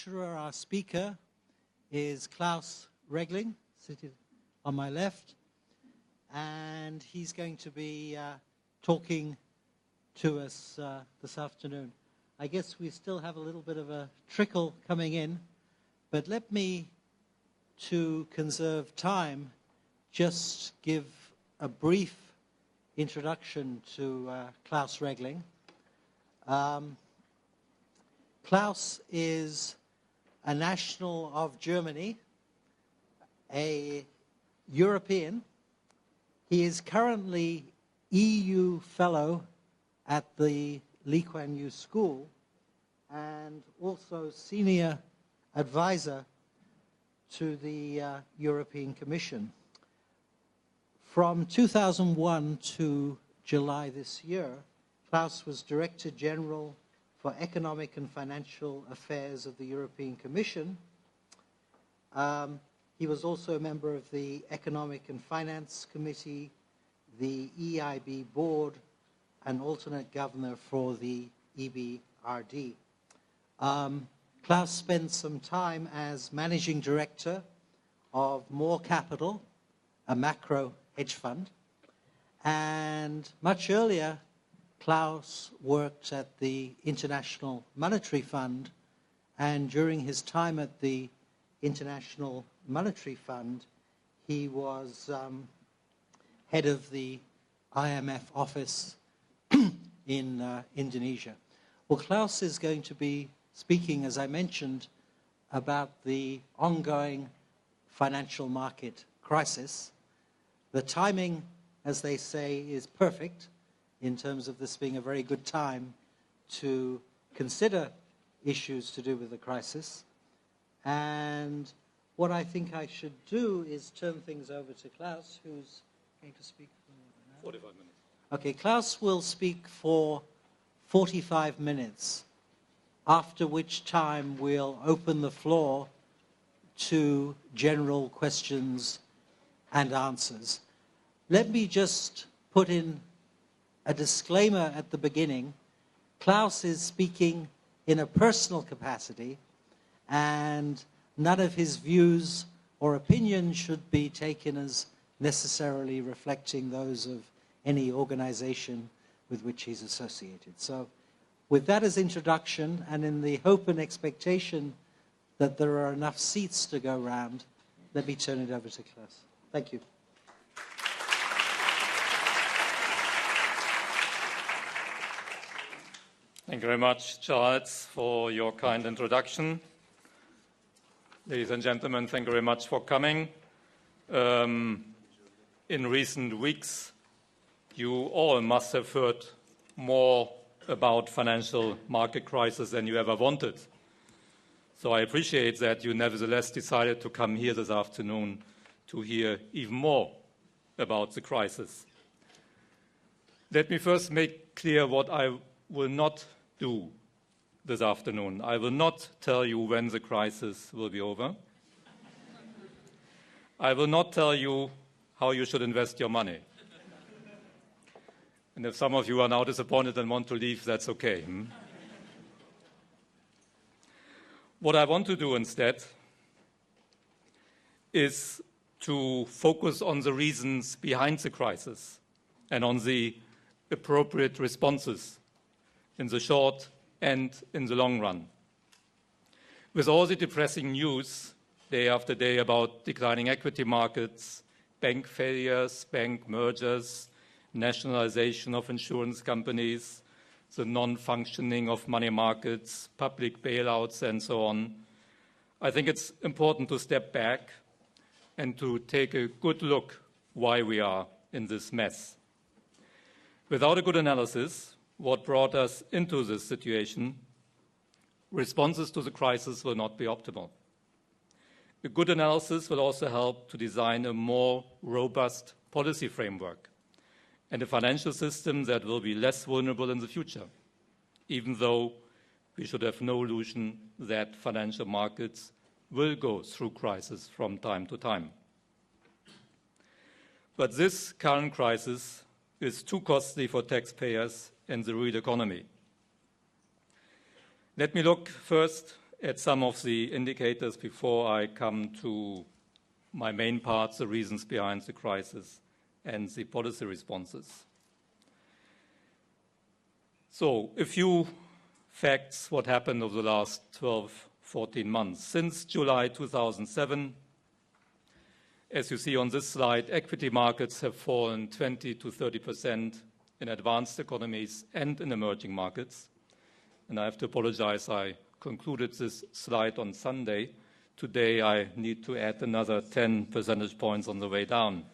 lecturer, our speaker, is Klaus Regling, seated on my left, and he's going to be talking to us this afternoon. I guess we still have a little bit of a trickle coming in, but let me, to conserve time, just give a brief introduction to Klaus Regling. Klaus is a national of Germany, a European. He is currently EU Fellow at the Kuan School and also Senior Advisor to the European Commission. From 2001 to July this year, Klaus was Director General for Economic and Financial Affairs of the European Commission. He was also a member of the Economic and Finance Committee, the EIB Board, and alternate governor for the EBRD. Klaus spent some time as Managing Director of More Capital, a macro hedge fund, and much earlier, Klaus worked at the International Monetary Fund, and during his time at the International Monetary Fund, he was head of the IMF office in Indonesia. Well, Klaus is going to be speaking, as I mentioned, about the ongoing financial market crisis. The timing, as they say, is perfect, in terms of this being a very good time to consider issues to do with the crisis. And what I think I should do is turn things over to Klaus, who's going to speak for 45 minutes. Okay, Klaus will speak for 45 minutes, after which time we'll open the floor to general questions and answers. Let me just put in a disclaimer at the beginning. Klaus is speaking in a personal capacity, and none of his views or opinions should be taken as necessarily reflecting those of any organization with which he's associated. So with that as introduction, and in the hope and expectation that there are enough seats to go round, let me turn it over to Klaus. Thank you. Thank you very much, Charles, for your kind introduction. Ladies and gentlemen, thank you very much for coming. In recent weeks, you all must have heard more about financial market crisis than you ever wanted. So I appreciate that you nevertheless decided to come here this afternoon to hear even more about the crisis. Let me first make clear what I will not do this afternoon. I will not tell you when the crisis will be over. I will not tell you how you should invest your money. And if some of you are now disappointed and want to leave, that's okay. What I want to do instead is to focus on the reasons behind the crisis and on the appropriate responses in the short and in the long run. With all the depressing news day after day about declining equity markets, bank failures, bank mergers, nationalization of insurance companies, the non-functioning of money markets, public bailouts, and so on, I think it's important to step back and to take a good look why we are in this mess. Without a good analysis, what brought us into this situation, responses to the crisis will not be optimal. A good analysis will also help to design a more robust policy framework and a financial system that will be less vulnerable in the future, even though we should have no illusion that financial markets will go through crisis from time to time. But this current crisis is too costly for taxpayers and the real economy. Let me look first at some of the indicators before I come to my main parts, the reasons behind the crisis and the policy responses. So, a few facts what happened over the last 12, 14 months. Since July 2007, as you see on this slide, equity markets have fallen 20 to 30% in advanced economies and in emerging markets. And I have to apologize, I concluded this slide on Sunday. Today I need to add another 10 percentage points on the way down.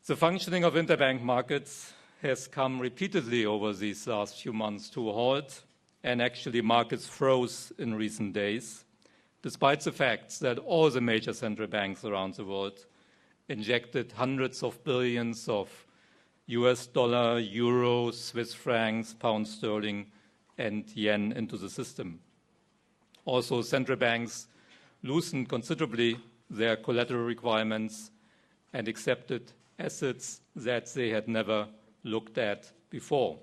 The functioning of interbank markets has come repeatedly over these last few months to a halt, and actually markets froze in recent days, despite the fact that all the major central banks around the world injected hundreds of billions of US dollar, euro, Swiss francs, pound sterling, and yen into the system. Also, central banks loosened considerably their collateral requirements and accepted assets that they had never looked at before.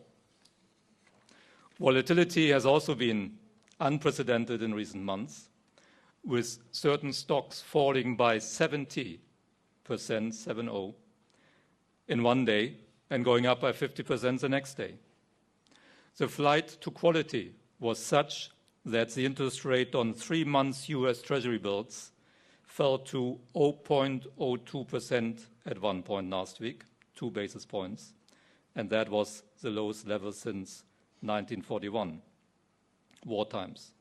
Volatility has also been unprecedented in recent months, with certain stocks falling by 70%, 7-0, in one day and going up by 50% the next day. The flight to quality was such that the interest rate on 3 months US Treasury bills fell to 0.02% at one point last week, 2 basis points, and that was the lowest level since 1941, war times.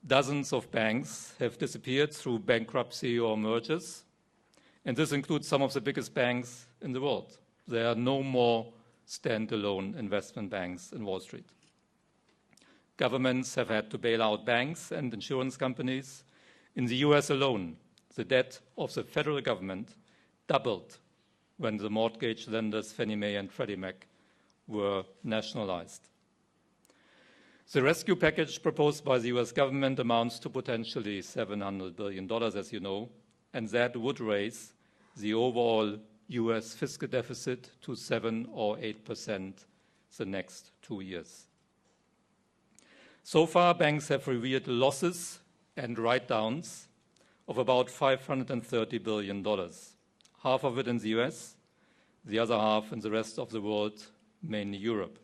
Dozens of banks have disappeared through bankruptcy or mergers, and this includes some of the biggest banks in the world. There are no more standalone investment banks in Wall Street. Governments have had to bail out banks and insurance companies. In the US alone, the debt of the federal government doubled when the mortgage lenders Fannie Mae and Freddie Mac were nationalized. The rescue package proposed by the US government amounts to potentially $700 billion, as you know, and that would raise the overall US fiscal deficit to 7 or 8% the next 2 years. So far, banks have revealed losses and write-downs of about $530 billion, half of it in the US, the other half in the rest of the world, mainly Europe.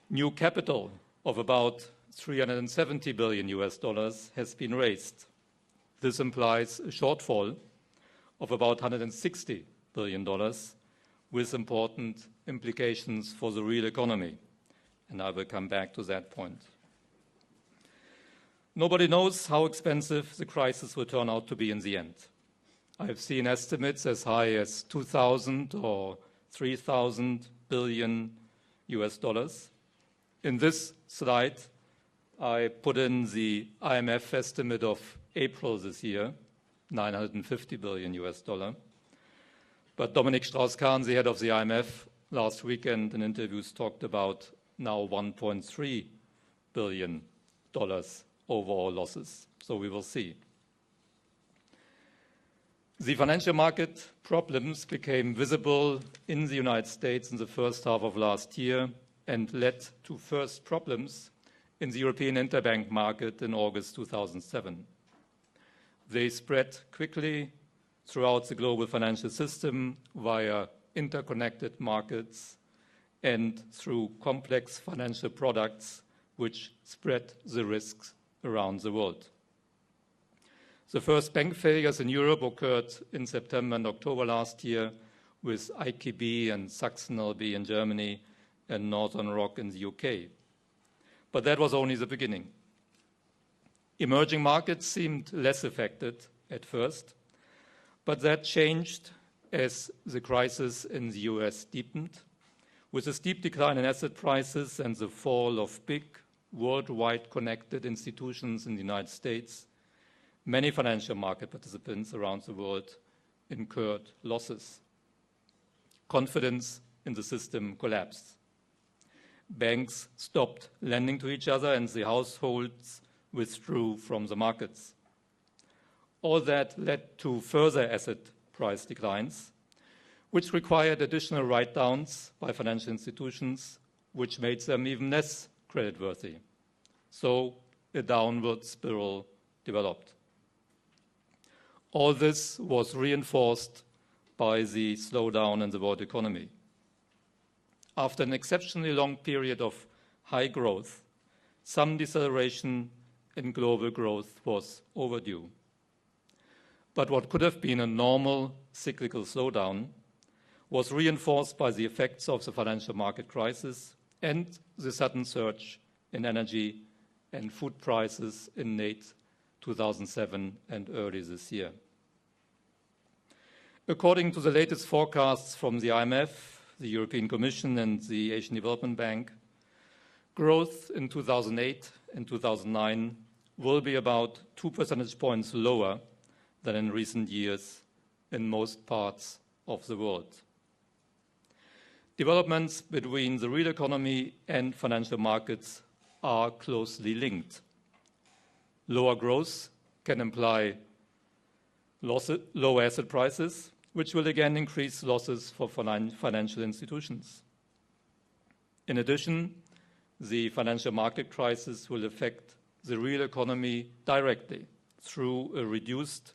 New capital of about $370 billion US dollars has been raised. This implies a shortfall of about $160 billion with important implications for the real economy. And I will come back to that point. Nobody knows how expensive the crisis will turn out to be in the end. I've seen estimates as high as 2,000 or 3,000 billion US dollars. In this slide, I put in the IMF estimate of April this year, 950 billion US dollar. But Dominic Strauss-Kahn, the head of the IMF, last weekend in interviews talked about now $1.3 billion overall losses. So we will see. The financial market problems became visible in the United States in the first half of last year and led to first problems in the European interbank market in August 2007. They spread quickly throughout the global financial system via interconnected markets and through complex financial products which spread the risks around the world. The first bank failures in Europe occurred in September and October last year with IKB and Sachsen-LB in Germany and Northern Rock in the UK. But that was only the beginning. Emerging markets seemed less affected at first, but that changed as the crisis in the US deepened, with a steep decline in asset prices and the fall of big, worldwide connected institutions in the United States. Many financial market participants around the world incurred losses. Confidence in the system collapsed. Banks stopped lending to each other and the households withdrew from the markets. All that led to further asset price declines, which required additional write-downs by financial institutions, which made them even less creditworthy. So a downward spiral developed. All this was reinforced by the slowdown in the world economy. After an exceptionally long period of high growth, some deceleration in global growth was overdue. But what could have been a normal cyclical slowdown was reinforced by the effects of the financial market crisis and the sudden surge in energy and food prices in late 2007 and early this year. According to the latest forecasts from the IMF, the European Commission, and the Asian Development Bank, growth in 2008 and 2009 will be about 2 percentage points lower than in recent years in most parts of the world. Developments between the real economy and financial markets are closely linked. Lower growth can imply low asset prices, which will again increase losses for financial institutions. In addition, the financial market crisis will affect the real economy directly through a reduced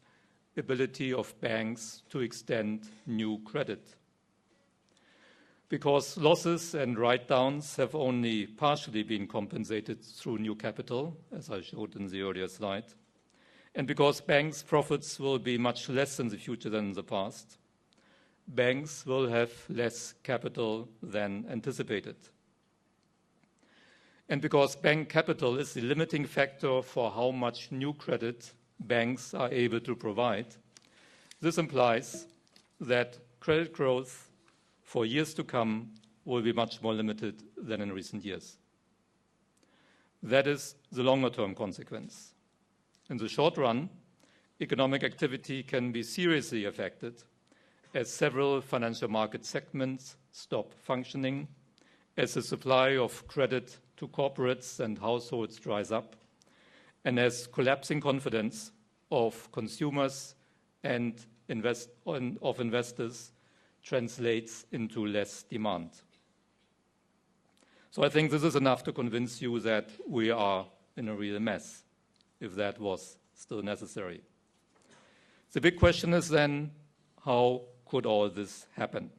ability of banks to extend new credit. Because losses and write-downs have only partially been compensated through new capital, as I showed in the earlier slide, and because banks' profits will be much less in the future than in the past, banks will have less capital than anticipated. And because bank capital is the limiting factor for how much new credit banks are able to provide, this implies that credit growth for years to come will be much more limited than in recent years. That is the longer-term consequence. In the short run, economic activity can be seriously affected as several financial market segments stop functioning, as the supply of credit to corporates and households dries up, and as collapsing confidence of consumers and of investors translates into less demand. So I think this is enough to convince you that we are in a real mess, if that was still necessary. The big question is then, how could all this happen?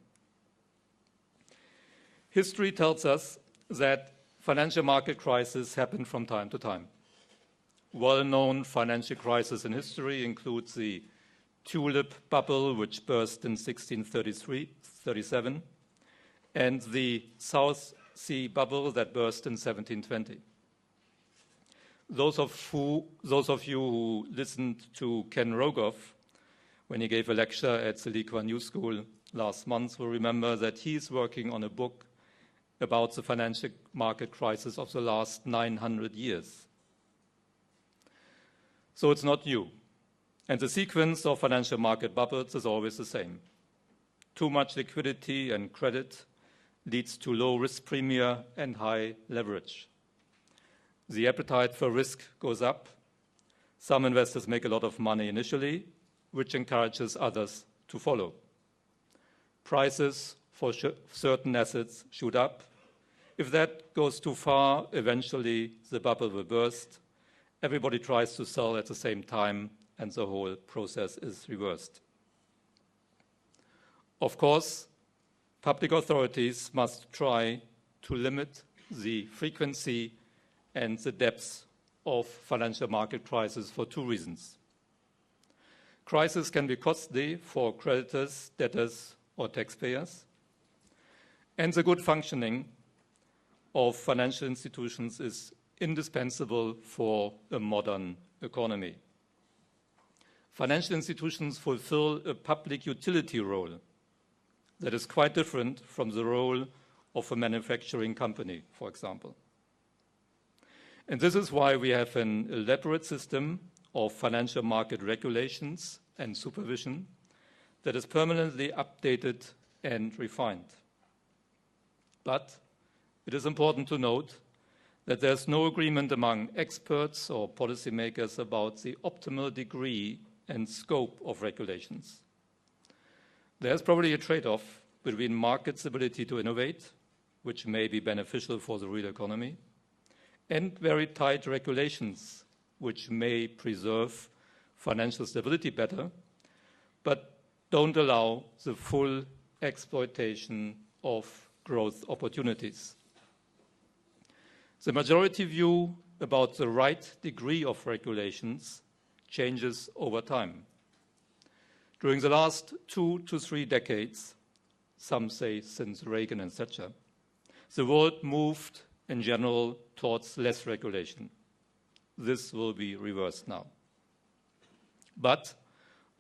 History tells us that financial market crises happen from time to time. Well-known financial crises in history include the tulip bubble, which burst in 1637, and the South Sea bubble that burst in 1720. Those of you who listened to Ken Rogoff when he gave a lecture at the Kuan School last month will remember that he's working on a book about the financial market crisis of the last 900 years. So it's not new. And the sequence of financial market bubbles is always the same. Too much liquidity and credit leads to low risk premia and high leverage. The appetite for risk goes up. Some investors make a lot of money initially, which encourages others to follow. Prices for certain assets shoot up. If that goes too far, eventually the bubble will burst. Everybody tries to sell at the same time, and the whole process is reversed. Of course, public authorities must try to limit the frequency and the depth of financial market crises for two reasons. Crises can be costly for creditors, debtors, or taxpayers, and the good functioning of financial institutions is indispensable for a modern economy. Financial institutions fulfill a public utility role that is quite different from the role of a manufacturing company, for example. And this is why we have an elaborate system of financial market regulations and supervision that is permanently updated and refined. But it is important to note that there's no agreement among experts or policymakers about the optimal degree and scope of regulations. There's probably a trade-off between markets' ability to innovate, which may be beneficial for the real economy, and very tight regulations, which may preserve financial stability better, but don't allow the full exploitation of growth opportunities. The majority view about the right degree of regulations changes over time. During the last 2 to 3 decades, some say since Reagan and Thatcher, the world moved in general towards less regulation. This will be reversed now. But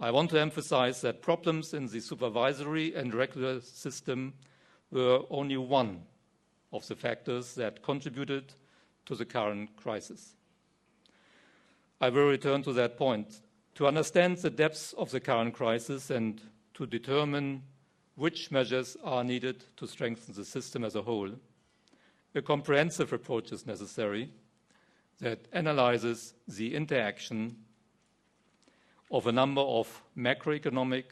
I want to emphasize that problems in the supervisory and regulatory system were only one of the factors that contributed to the current crisis. I will return to that point. To understand the depths of the current crisis and to determine which measures are needed to strengthen the system as a whole, a comprehensive approach is necessary that analyzes the interaction of a number of macroeconomic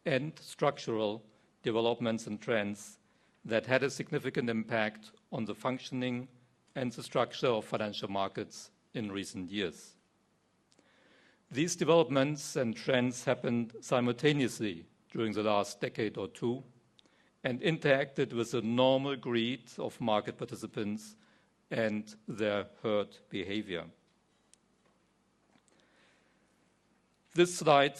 and structural developments and trends that had a significant impact on the functioning and the structure of financial markets in recent years. These developments and trends happened simultaneously during the last decade or two and interacted with the normal greed of market participants and their herd behavior. This slide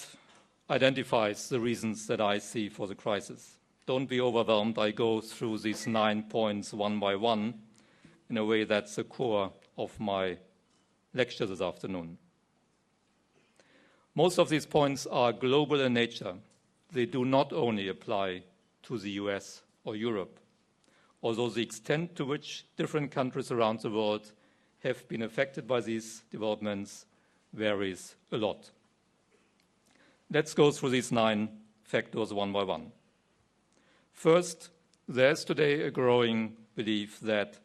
identifies the reasons that I see for the crisis. Don't be overwhelmed. I go through these 9 points one by one in a way that's the core of my lecture this afternoon. Most of these points are global in nature. They do not only apply to the US or Europe, although the extent to which different countries around the world have been affected by these developments varies a lot. Let's go through these 9 factors one by one. First, there's today a growing belief that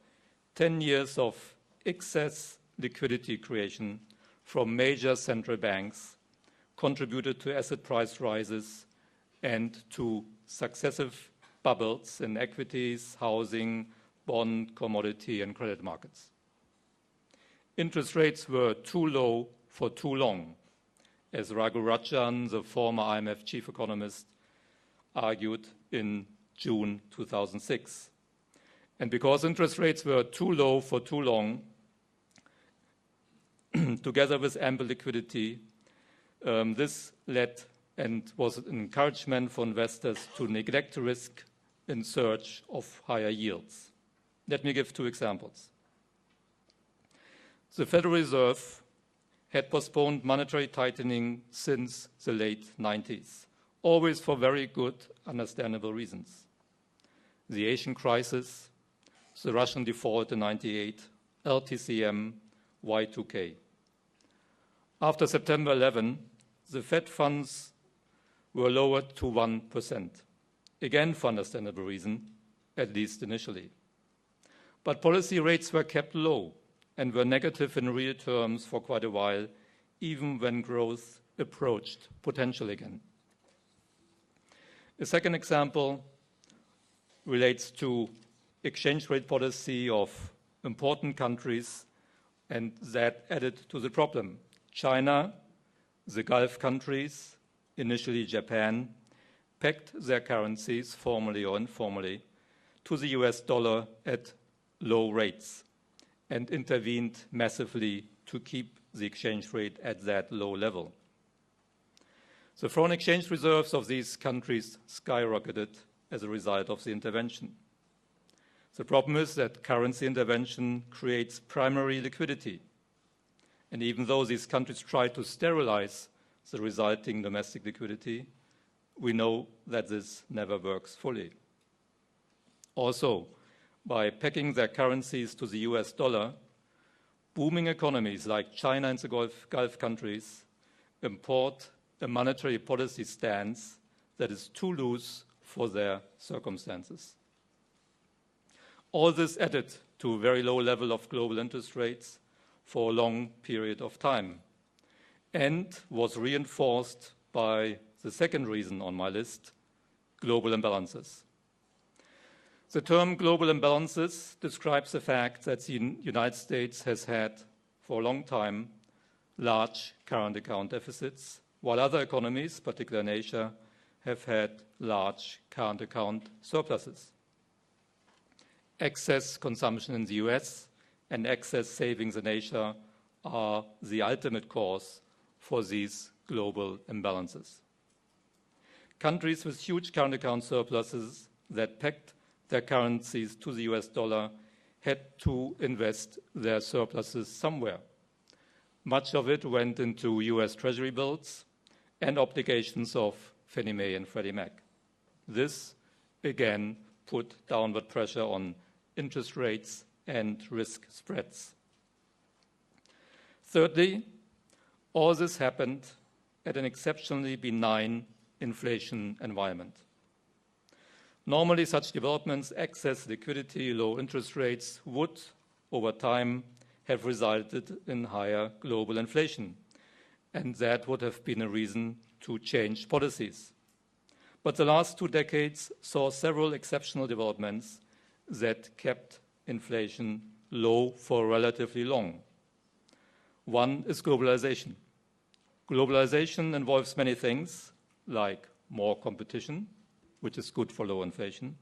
10 years of excess liquidity creation from major central banks contributed to asset price rises and to successive bubbles in equities, housing, bond, commodity, and credit markets. Interest rates were too low for too long, as Raghurajan, the former IMF chief economist, argued in June 2006. And because interest rates were too low for too long, together with ample liquidity, this led and was an encouragement for investors to neglect risk in search of higher yields. Let me give 2 examples. The Federal Reserve had postponed monetary tightening since the late 90s, always for very good, understandable reasons. The Asian crisis, the Russian default in 98, LTCM, Y2K. After September 11, the Fed funds were lowered to 1%, again for understandable reason, at least initially. But policy rates were kept low and were negative in real terms for quite a while, even when growth approached potential again. A second example relates to exchange rate policy of important countries, and that added to the problem. China, the Gulf countries, initially Japan, pegged their currencies, formally or informally, to the US dollar at low rates and intervened massively to keep the exchange rate at that low level. The foreign exchange reserves of these countries skyrocketed as a result of the intervention. The problem is that currency intervention creates primary liquidity. And even though these countries try to sterilize the resulting domestic liquidity, we know that this never works fully. Also, by pegging their currencies to the US dollar, booming economies like China and the Gulf countries import a monetary policy stance that is too loose for their circumstances. All this added to a very low level of global interest rates for a long period of time and was reinforced by the second reason on my list, global imbalances. The term global imbalances describes the fact that the United States has had, for a long time, large current account deficits, while other economies, particularly in Asia, have had large current account surpluses. Excess consumption in the US and excess savings in Asia are the ultimate cause for these global imbalances. Countries with huge current account surpluses that pegged their currencies to the US dollar had to invest their surpluses somewhere. Much of it went into US Treasury bills and obligations of Fannie Mae and Freddie Mac. This, again, put downward pressure on interest rates and risk spreads. Thirdly, all this happened at an exceptionally benign inflation environment. Normally, such developments, excess liquidity, low interest rates, would, over time, have resulted in higher global inflation, and that would have been a reason to change policies. But the last 2 decades saw several exceptional developments that kept inflation low for relatively long. One is globalization. Globalization involves many things, like more competition, which is good for low inflation,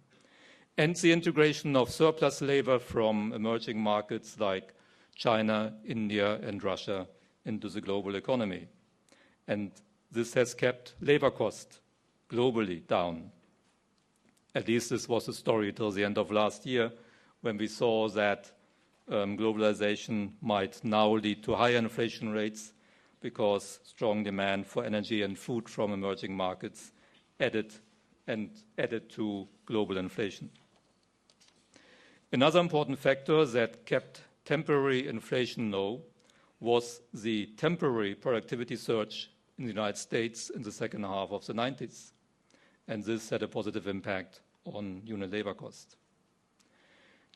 and the integration of surplus labor from emerging markets like China, India, and Russia into the global economy. And this has kept labor costs globally down. At least this was the story till the end of last year, when we saw that globalization might now lead to higher inflation rates because strong demand for energy and food from emerging markets added to global inflation. Another important factor that kept temporary inflation low was the temporary productivity surge in the United States in the second half of the 90s. And this had a positive impact on unit labor cost.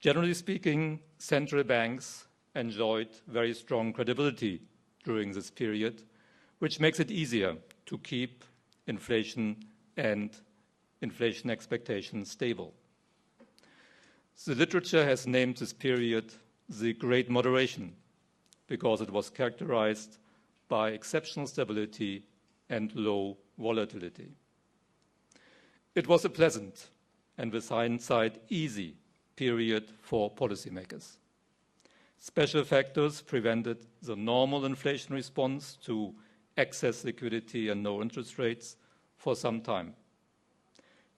Generally speaking, central banks enjoyed very strong credibility during this period, which makes it easier to keep inflation and inflation expectations stable. The literature has named this period the Great Moderation because it was characterized by exceptional stability and low volatility. It was a pleasant and, with hindsight, easy period for policymakers. Special factors prevented the normal inflation response to excess liquidity and low interest rates for some time.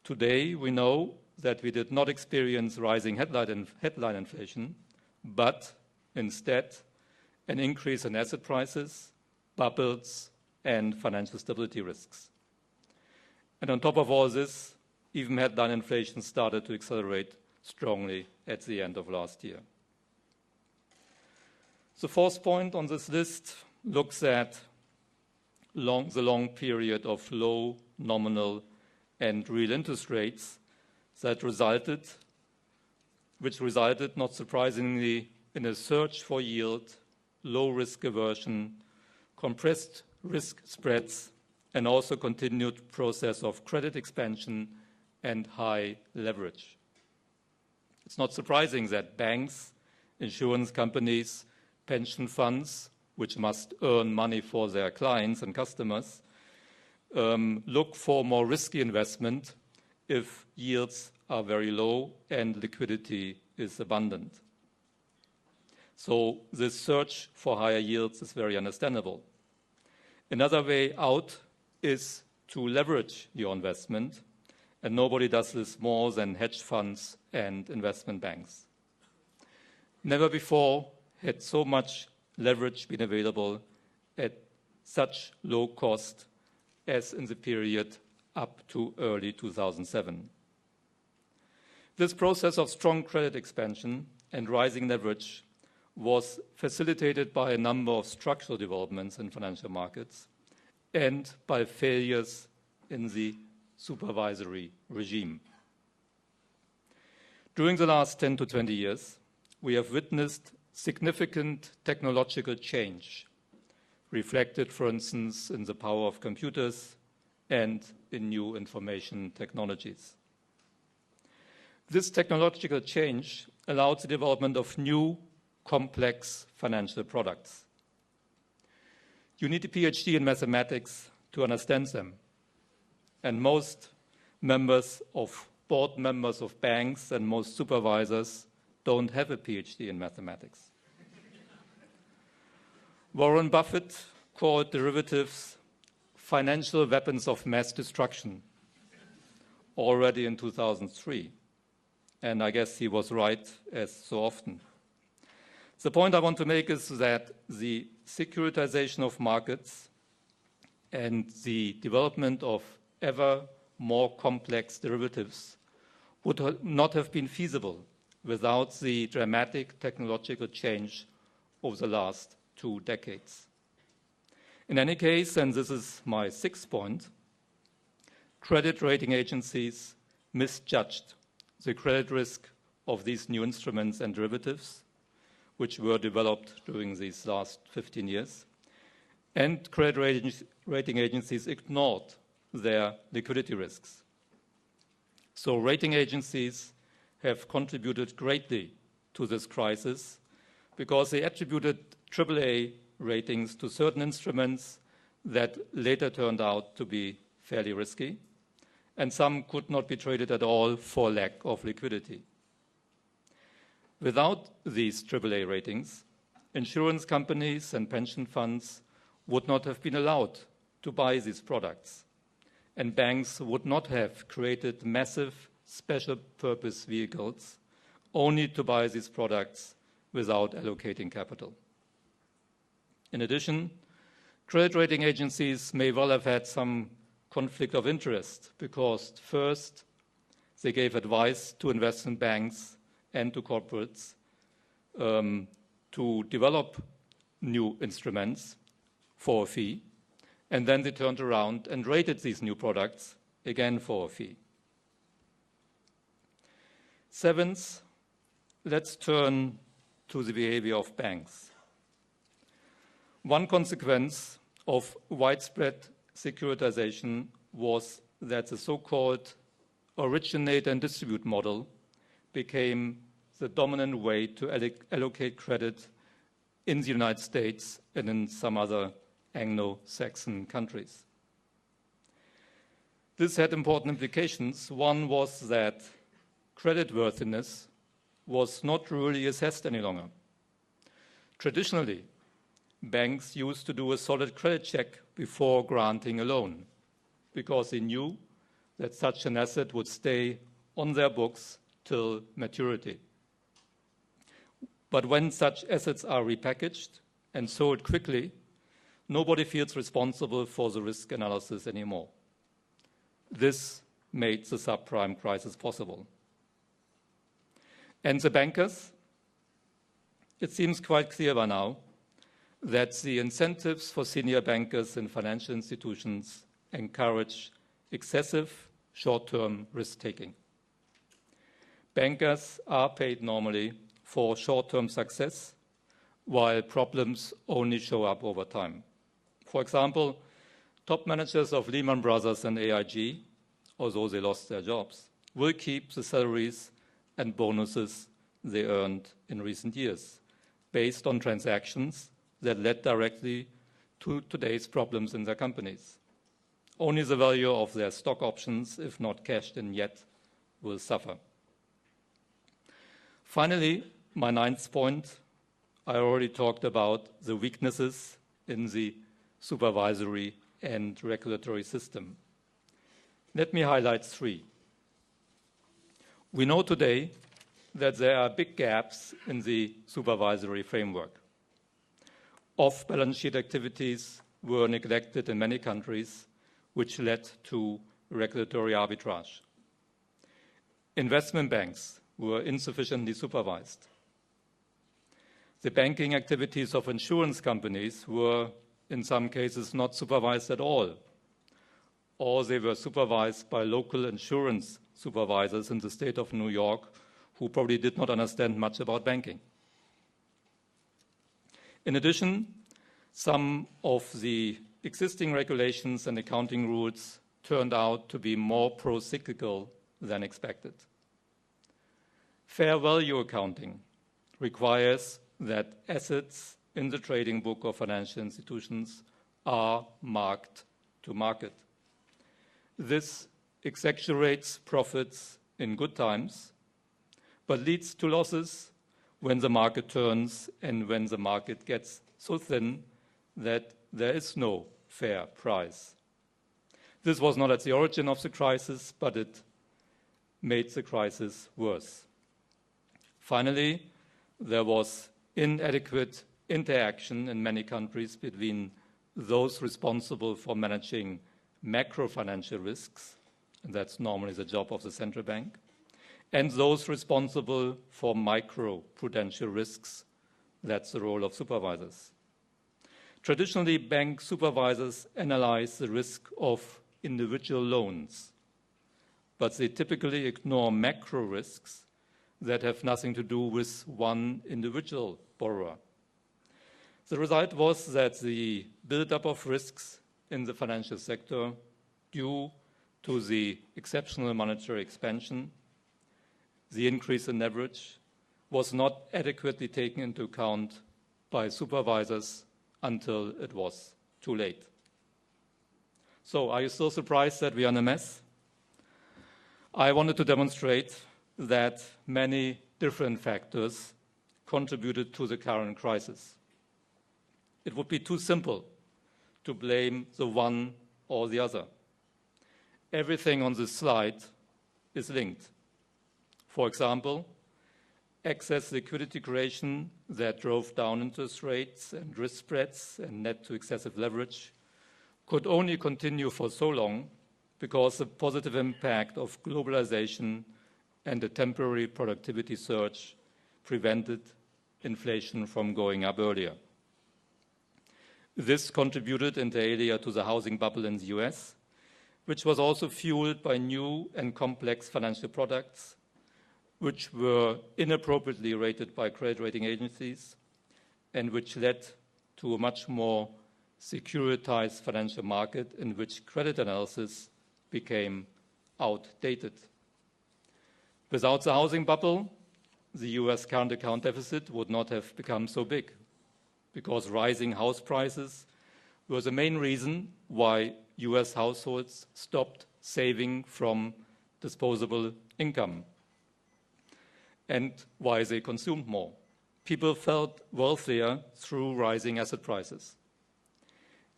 Today, we know that we did not experience rising headline inflation, but instead an increase in asset prices, bubbles, and financial stability risks. And on top of all this, even headline inflation started to accelerate strongly at the end of last year. The fourth point on this list looks at the long period of low nominal and real interest rates which resulted, not surprisingly, in a search for yield, low risk aversion, compressed risk spreads, and also continued process of credit expansion and high leverage. It's not surprising that banks, insurance companies, pension funds, which must earn money for their clients and customers, look for more risky investment if yields are very low and liquidity is abundant. So this search for higher yields is very understandable. Another way out is to leverage your investment, and nobody does this more than hedge funds and investment banks. Never before had so much leverage been available at such low cost as in the period up to early 2007. This process of strong credit expansion and rising leverage was facilitated by a number of structural developments in financial markets and by failures in the supervisory regime. During the last 10 to 20 years, we have witnessed significant technological change, reflected, for instance, in the power of computers and in new information technologies. This technological change allowed the development of new, complex financial products. You need a PhD in mathematics to understand them. And most board members of banks and most supervisors don't have a PhD in mathematics. Warren Buffett called derivatives financial weapons of mass destruction already in 2003. And I guess he was right, as so often. The point I want to make is that the securitization of markets and the development of ever more complex derivatives would not have been feasible without the dramatic technological change over the last 2 decades. In any case, and this is my 6th point, credit rating agencies misjudged the credit risk of these new instruments and derivatives, which were developed during these last 15 years. And credit rating agencies ignored their liquidity risks. So rating agencies have contributed greatly to this crisis because they attributed AAA ratings to certain instruments that later turned out to be fairly risky, and some could not be traded at all for lack of liquidity. Without these AAA ratings, insurance companies and pension funds would not have been allowed to buy these products, and banks would not have created massive special purpose vehicles only to buy these products without allocating capital. In addition, credit rating agencies may well have had some conflict of interest because first, they gave advice to investment banks and to corporates to develop new instruments for a fee, and then they turned around and rated these new products again for a fee. 7th, let's turn to the behavior of banks. One consequence of widespread securitization was that the so-called originate and distribute model became the dominant way to allocate credit in the United States and in some other Anglo-Saxon countries. This had important implications. One was that creditworthiness was not really assessed any longer. Traditionally, banks used to do a solid credit check before granting a loan because they knew that such an asset would stay on their books till maturity. But when such assets are repackaged and sold quickly, nobody feels responsible for the risk analysis anymore. This made the subprime crisis possible. And the bankers, it seems quite clear by now that the incentives for senior bankers in financial institutions encourage excessive short-term risk-taking. Bankers are paid normally for short-term success, while problems only show up over time. For example, top managers of Lehman Brothers and AIG, although they lost their jobs, will keep the salaries and bonuses they earned in recent years, based on transactions that led directly to today's problems in their companies. Only the value of their stock options, if not cashed in yet, will suffer. Finally, my 9th point, I already talked about the weaknesses in the supervisory and regulatory system. Let me highlight 3. We know today that there are big gaps in the supervisory framework. Off-balance sheet activities were neglected in many countries, which led to regulatory arbitrage. Investment banks were insufficiently supervised. The banking activities of insurance companies were, in some cases, not supervised at all, or they were supervised by local insurance supervisors in the state of New York who probably did not understand much about banking. In addition, some of the existing regulations and accounting rules turned out to be more pro-cyclical than expected. Fair value accounting requires that assets in the trading book of financial institutions are marked to market. This exaggerates profits in good times, but leads to losses when the market turns and when the market gets so thin that there is no fair price. This was not at the origin of the crisis, but it made the crisis worse. Finally, there was inadequate interaction in many countries between those responsible for managing macro-financial risks, and that's normally the job of the central bank, and those responsible for micro-prudential risks, that's the role of supervisors. Traditionally, bank supervisors analyze the risk of individual loans, but they typically ignore macro risks that have nothing to do with one individual borrower. The result was that the buildup of risks in the financial sector due to the exceptional monetary expansion, the increase in leverage, was not adequately taken into account by supervisors until it was too late. So, are you still surprised that we are in a mess? I wanted to demonstrate that many different factors contributed to the current crisis. It would be too simple to blame the one or the other. Everything on this slide is linked. For example, excess liquidity creation that drove down interest rates and risk spreads and led to excessive leverage could only continue for so long because the positive impact of globalization and a temporary productivity surge prevented inflation from going up earlier. This contributed inter alia to the housing bubble in the US, which was also fueled by new and complex financial products, which were inappropriately rated by credit rating agencies, and which led to a much more securitized financial market in which credit analysis became outdated. Without the housing bubble, the US current account deficit would not have become so big, because rising house prices were the main reason why US households stopped saving from disposable income and why they consumed more. People felt wealthier through rising asset prices.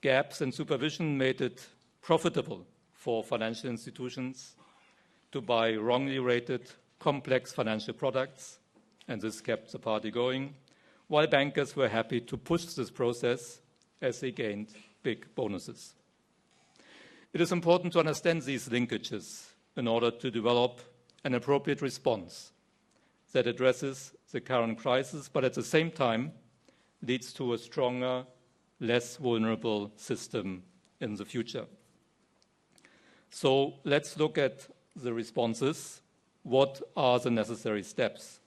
Gaps in supervision made it profitable for financial institutions to buy wrongly rated, complex financial products, and this kept the party going, while bankers were happy to push this process as they gained big bonuses. It is important to understand these linkages in order to develop an appropriate response that addresses the current crisis, but at the same time leads to a stronger, less vulnerable system in the future. So let's look at the responses. What are the necessary steps?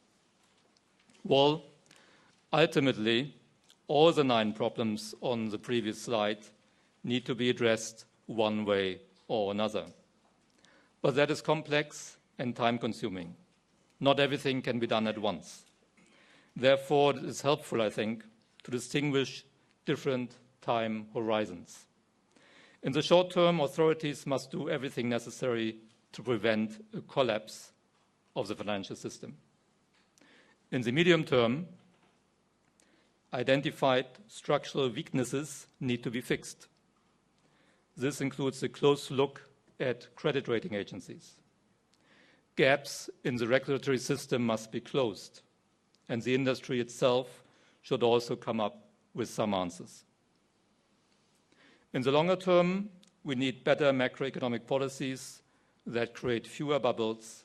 Well, ultimately, all the 9 problems on the previous slide need to be addressed one way or another. But that is complex and time-consuming. Not everything can be done at once. Therefore, it is helpful, I think, to distinguish different time horizons. In the short term, authorities must do everything necessary to prevent a collapse of the financial system. In the medium term, identified structural weaknesses need to be fixed. This includes a close look at credit rating agencies. Gaps in the regulatory system must be closed, and the industry itself should also come up with some answers. In the longer term, we need better macroeconomic policies that create fewer bubbles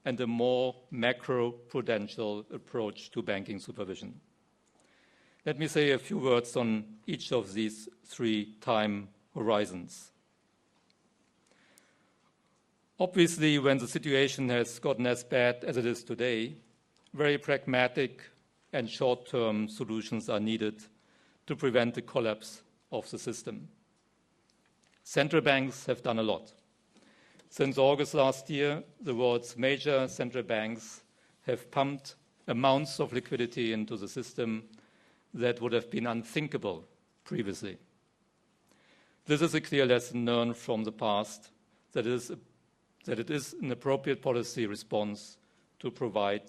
and a more macro-prudential approach to banking supervision. Let me say a few words on each of these 3 time horizons. Obviously, when the situation has gotten as bad as it is today, very pragmatic and short-term solutions are needed to prevent the collapse of the system. Central banks have done a lot. Since August last year, the world's major central banks have pumped amounts of liquidity into the system that would have been unthinkable previously. This is a clear lesson learned from the past, that it is an appropriate policy response to provide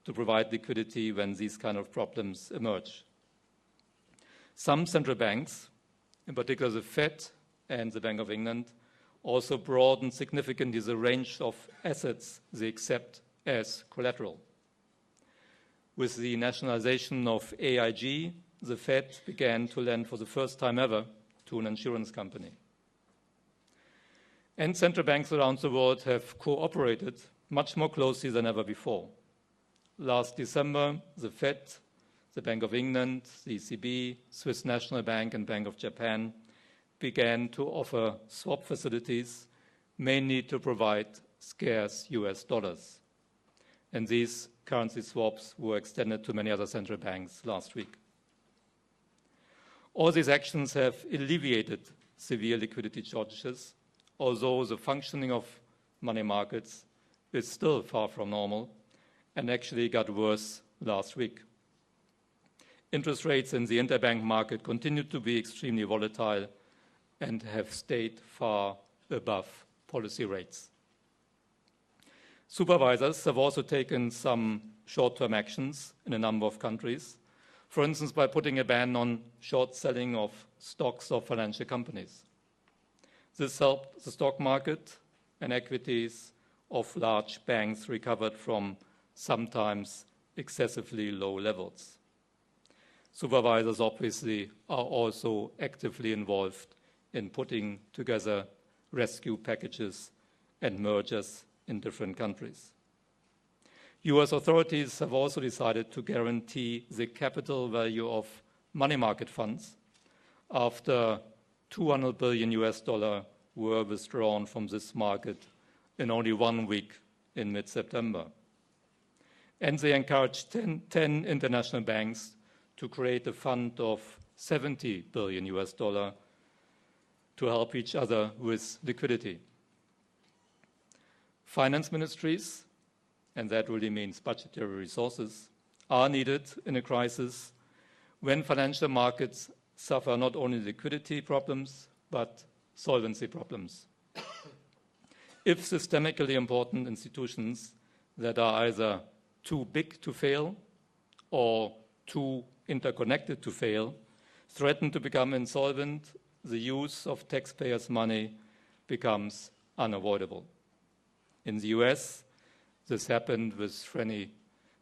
liquidity when these kind of problems emerge. Some central banks, in particular the Fed and the Bank of England, also broadened significantly the range of assets they accept as collateral. With the nationalization of AIG, the Fed began to lend for the first time ever to an insurance company. And central banks around the world have cooperated much more closely than ever before. Last December, the Fed, the Bank of England, the ECB, Swiss National Bank, and Bank of Japan began to offer swap facilities, mainly to provide scarce US dollars. And these currency swaps were extended to many other central banks last week. All these actions have alleviated severe liquidity shortages, although the functioning of money markets is still far from normal and actually got worse last week. Interest rates in the interbank market continued to be extremely volatile and have stayed far above policy rates. Supervisors have also taken some short-term actions in a number of countries, for instance, by putting a ban on short selling of stocks of financial companies. This helped the stock market, and equities of large banks recovered from sometimes excessively low levels. Supervisors obviously are also actively involved in putting together rescue packages and mergers in different countries. US authorities have also decided to guarantee the capital value of money market funds after $200 billion were withdrawn from this market in only 1 week in mid-September. And they encouraged 10 international banks to create a fund of $70 billion to help each other with liquidity. Finance ministries, and that really means budgetary resources, are needed in a crisis when financial markets suffer not only liquidity problems, but solvency problems. If systemically important institutions that are either too big to fail or too interconnected to fail threaten to become insolvent, the use of taxpayers' money becomes unavoidable. In the US, this happened with Fannie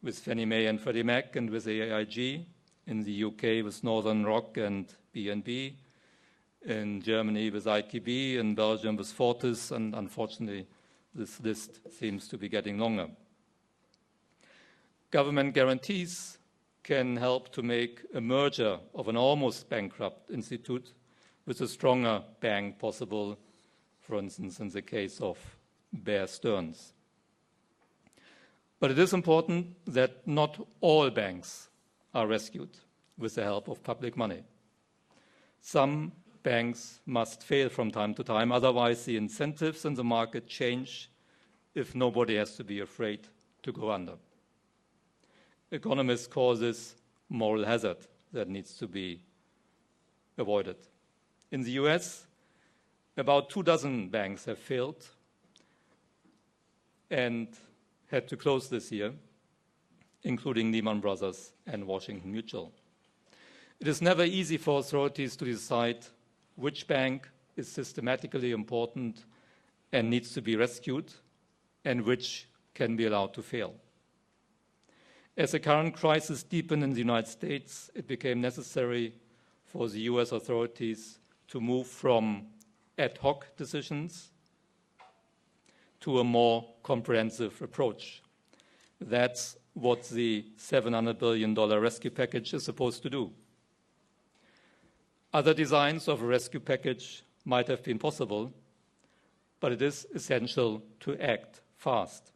Mae and Freddie Mac and with AIG. In the UK with Northern Rock and BNB. In Germany with IKB. In Belgium with Fortis. And unfortunately, this list seems to be getting longer. Government guarantees can help to make a merger of an almost bankrupt institute with a stronger bank possible, for instance, in the case of Bear Stearns. But it is important that not all banks are rescued with the help of public money. Some banks must fail from time to time, otherwise the incentives in the market change if nobody has to be afraid to go under. Economists call this moral hazard that needs to be avoided. In the US, about 24 banks have failed and had to close this year, including Lehman Brothers and Washington Mutual. It is never easy for authorities to decide which bank is systematically important and needs to be rescued and which can be allowed to fail. As the current crisis deepened in the United States, it became necessary for the US authorities to move from ad hoc decisions to a more comprehensive approach. That's what the $700 billion rescue package is supposed to do. Other designs of a rescue package might have been possible, but it is essential to act fast.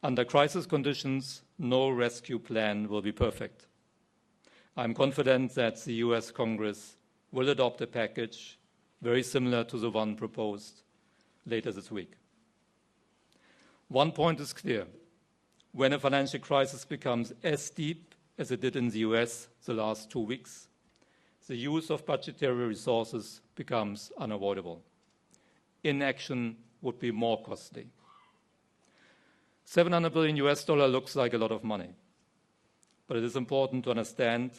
Under crisis conditions, no rescue plan will be perfect. I'm confident that the US Congress will adopt a package very similar to the one proposed later this week. One point is clear. when a financial crisis becomes as deep as it did in the US the last 2 weeks, the use of budgetary resources becomes unavoidable. Inaction would be more costly. $700 billion looks like a lot of money, but it is important to understand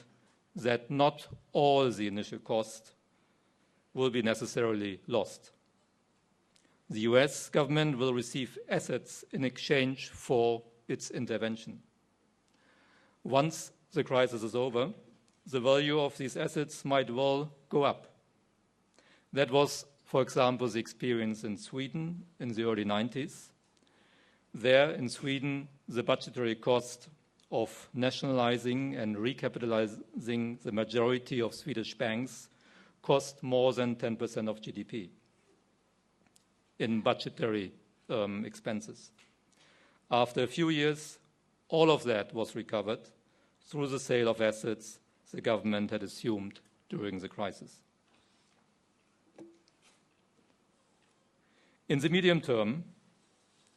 that not all the initial cost will be necessarily lost. The US government will receive assets in exchange for its intervention. Once the crisis is over, the value of these assets might well go up. That was, for example, the experience in Sweden in the early 90s. There in Sweden, the budgetary cost of nationalizing and recapitalizing the majority of Swedish banks cost more than 10% of GDP in budgetary expenses. After a few years, all of that was recovered through the sale of assets the government had assumed during the crisis. In the medium term,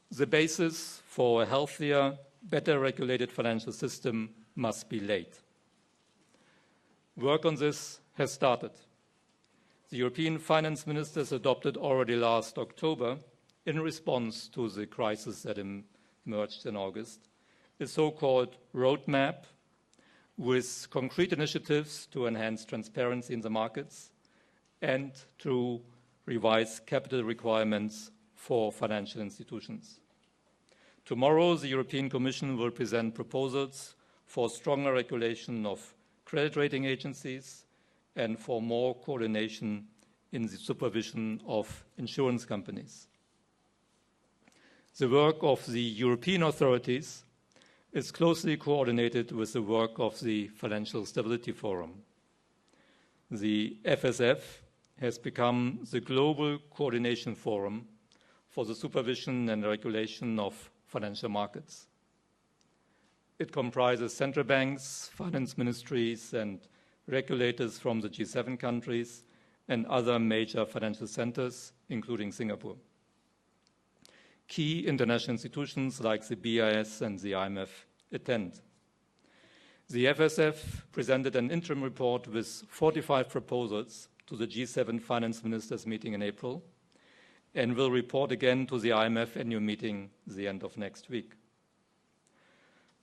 the basis for a healthier, better regulated financial system must be laid. Work on this has started. The European finance ministers adopted already last October, in response to the crisis that emerged in August, a so-called roadmap with concrete initiatives to enhance transparency in the markets and to revise capital requirements for financial institutions. Tomorrow, the European Commission will present proposals for stronger regulation of credit rating agencies and for more coordination in the supervision of insurance companies. The work of the European authorities is closely coordinated with the work of the Financial Stability Forum. The FSF has become the global coordination forum for the supervision and regulation of financial markets. It comprises central banks, finance ministries, and regulators from the G7 countries and other major financial centers, including Singapore. Key international institutions like the BIS and the IMF attend. The FSF presented an interim report with 45 proposals to the G7 finance ministers meeting in April and will report again to the IMF annual meeting at the end of next week.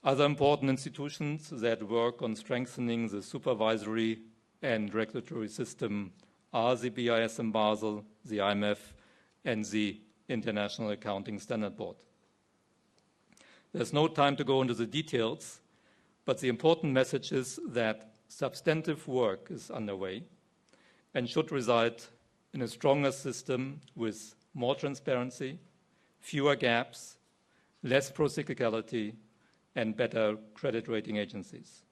Other important institutions that work on strengthening the supervisory and regulatory system are the BIS in Basel, the IMF, and the International Accounting Standard Board. There's no time to go into the details, but the important message is that substantive work is underway and should result in a stronger system with more transparency, fewer gaps, less procyclicality, and better credit rating agencies.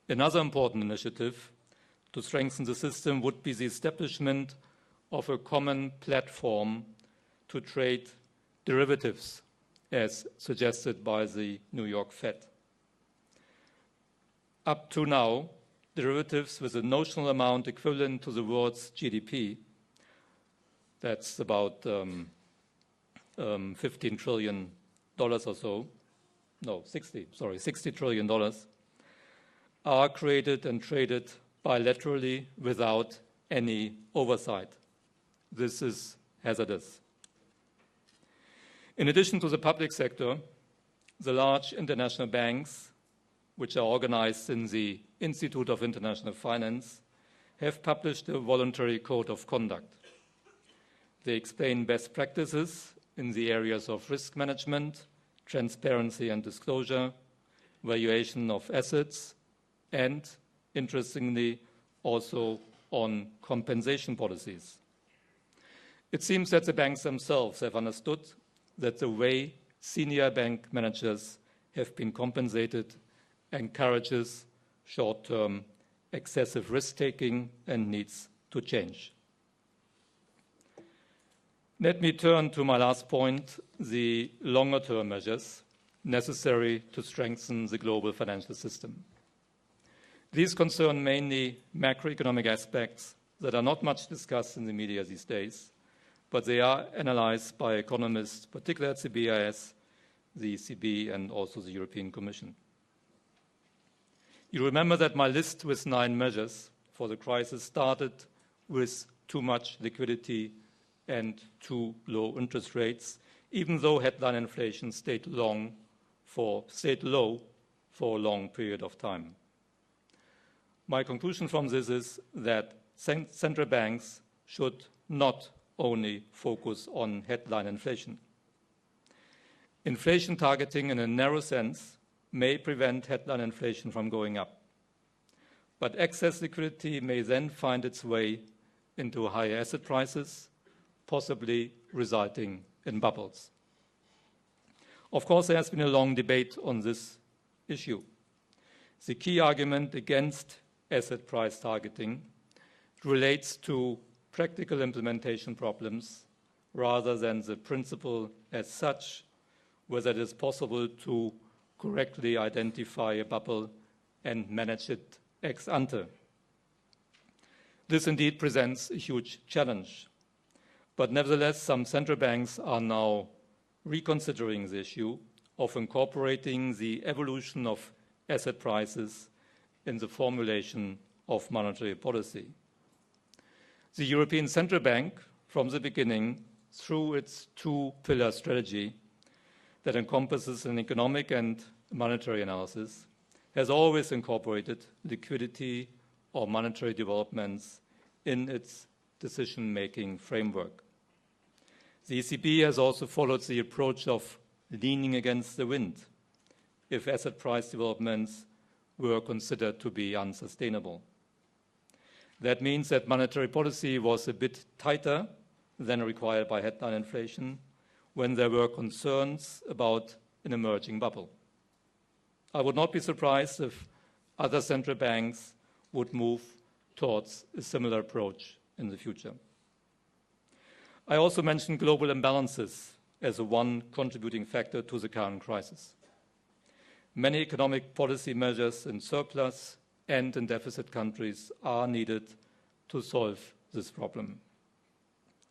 Another important initiative to strengthen the system would be the establishment of a common platform to trade derivatives, as suggested by the New York Fed. Up to now, derivatives with a notional amount equivalent to the world's GDP, that's about $15 trillion or so, no, $60 trillion, are created and traded bilaterally without any oversight. This is hazardous. In addition to the public sector, the large international banks, which are organized in the Institute of International Finance, have published a voluntary code of conduct. They explain best practices in the areas of risk management, transparency and disclosure, valuation of assets, and, interestingly, also on compensation policies. It seems that the banks themselves have understood that the way senior bank managers have been compensated encourages short-term excessive risk-taking and needs to change. Let me turn to my last point, the longer-term measures necessary to strengthen the global financial system. These concern mainly macroeconomic aspects that are not much discussed in the media these days, but they are analyzed by economists, particularly at the BIS, the ECB and also the European Commission. You remember that my list with 9 measures for the crisis started with too much liquidity and too low interest rates, even though headline inflation stayed low for a long period of time. My conclusion from this is that central banks should not only focus on headline inflation. Inflation targeting in a narrow sense may prevent headline inflation from going up. But excess liquidity may then find its way into higher asset prices, possibly resulting in bubbles. Of course, there has been a long debate on this issue. The key argument against asset price targeting relates to practical implementation problems rather than the principle as such, whether it is possible to correctly identify a bubble and manage it ex ante. This indeed presents a huge challenge, but nevertheless some central banks are now reconsidering the issue of incorporating the evolution of asset prices in the formulation of monetary policy. The European Central Bank, from the beginning, through its 2-pillar strategy that encompasses an economic and monetary analysis, has always incorporated liquidity or monetary developments in its decision-making framework. The ECB has also followed the approach of leaning against the wind if asset price developments were considered to be unsustainable. That means that monetary policy was a bit tighter than required by headline inflation when there were concerns about an emerging bubble. I would not be surprised if other central banks would move towards a similar approach in the future. I also mentioned global imbalances as one contributing factor to the current crisis. Many economic policy measures in surplus and in deficit countries are needed to solve this problem.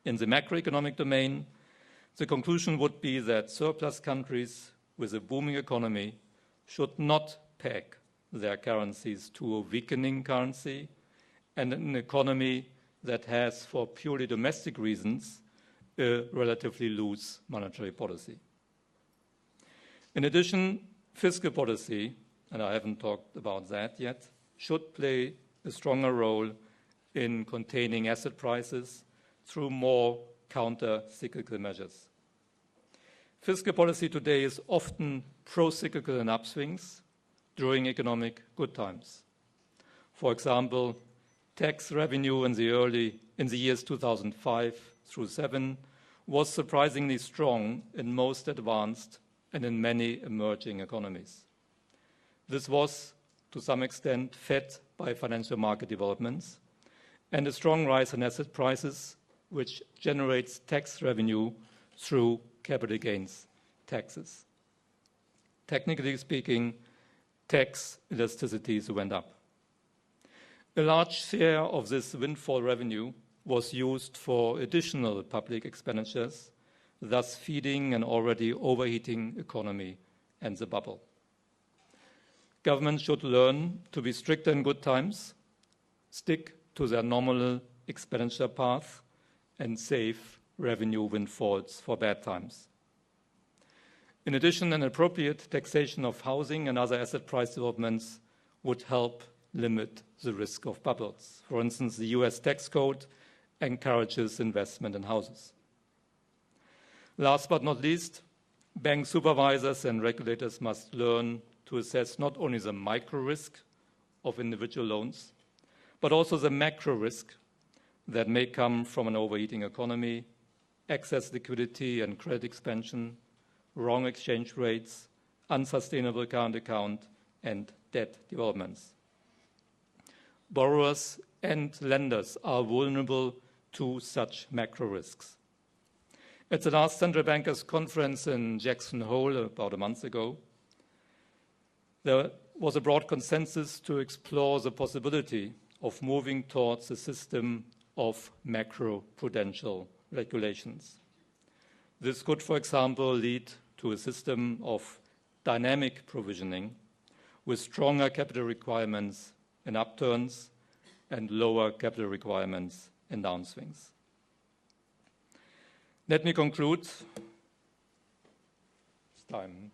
In the macroeconomic domain, the conclusion would be that surplus countries with a booming economy should not peg their currencies to a weakening currency, and an economy that has, for purely domestic reasons, a relatively loose monetary policy. In addition, fiscal policy, and I haven't talked about that yet, should play a stronger role in containing asset prices through more counter-cyclical measures. Fiscal policy today is often pro-cyclical in upswings during economic good times. For example, tax revenue in the years 2005 through 2007 was surprisingly strong in most advanced and in many emerging economies. This was, to some extent, fed by financial market developments and a strong rise in asset prices, which generates tax revenue through capital gains taxes. Technically speaking, tax elasticities went up. A large share of this windfall revenue was used for additional public expenditures, thus feeding an already overheating economy and the bubble. Governments should learn to be stricter in good times, stick to their nominal expenditure path, and save revenue windfalls for bad times. In addition, an appropriate taxation of housing and other asset price developments would help limit the risk of bubbles. For instance, the US tax code encourages investment in houses. Last but not least, bank supervisors and regulators must learn to assess not only the micro risk of individual loans, but also the macro risk that may come from an overheating economy, excess liquidity and credit expansion, wrong exchange rates, unsustainable current account, and debt developments. Borrowers and lenders are vulnerable to such macro risks. At the last Central Bankers Conference in Jackson Hole about a month ago, there was a broad consensus to explore the possibility of moving towards a system of macro-prudential regulations. This could, for example, lead to a system of dynamic provisioning with stronger capital requirements in upturns and lower capital requirements in downswings. Let me conclude. It's time.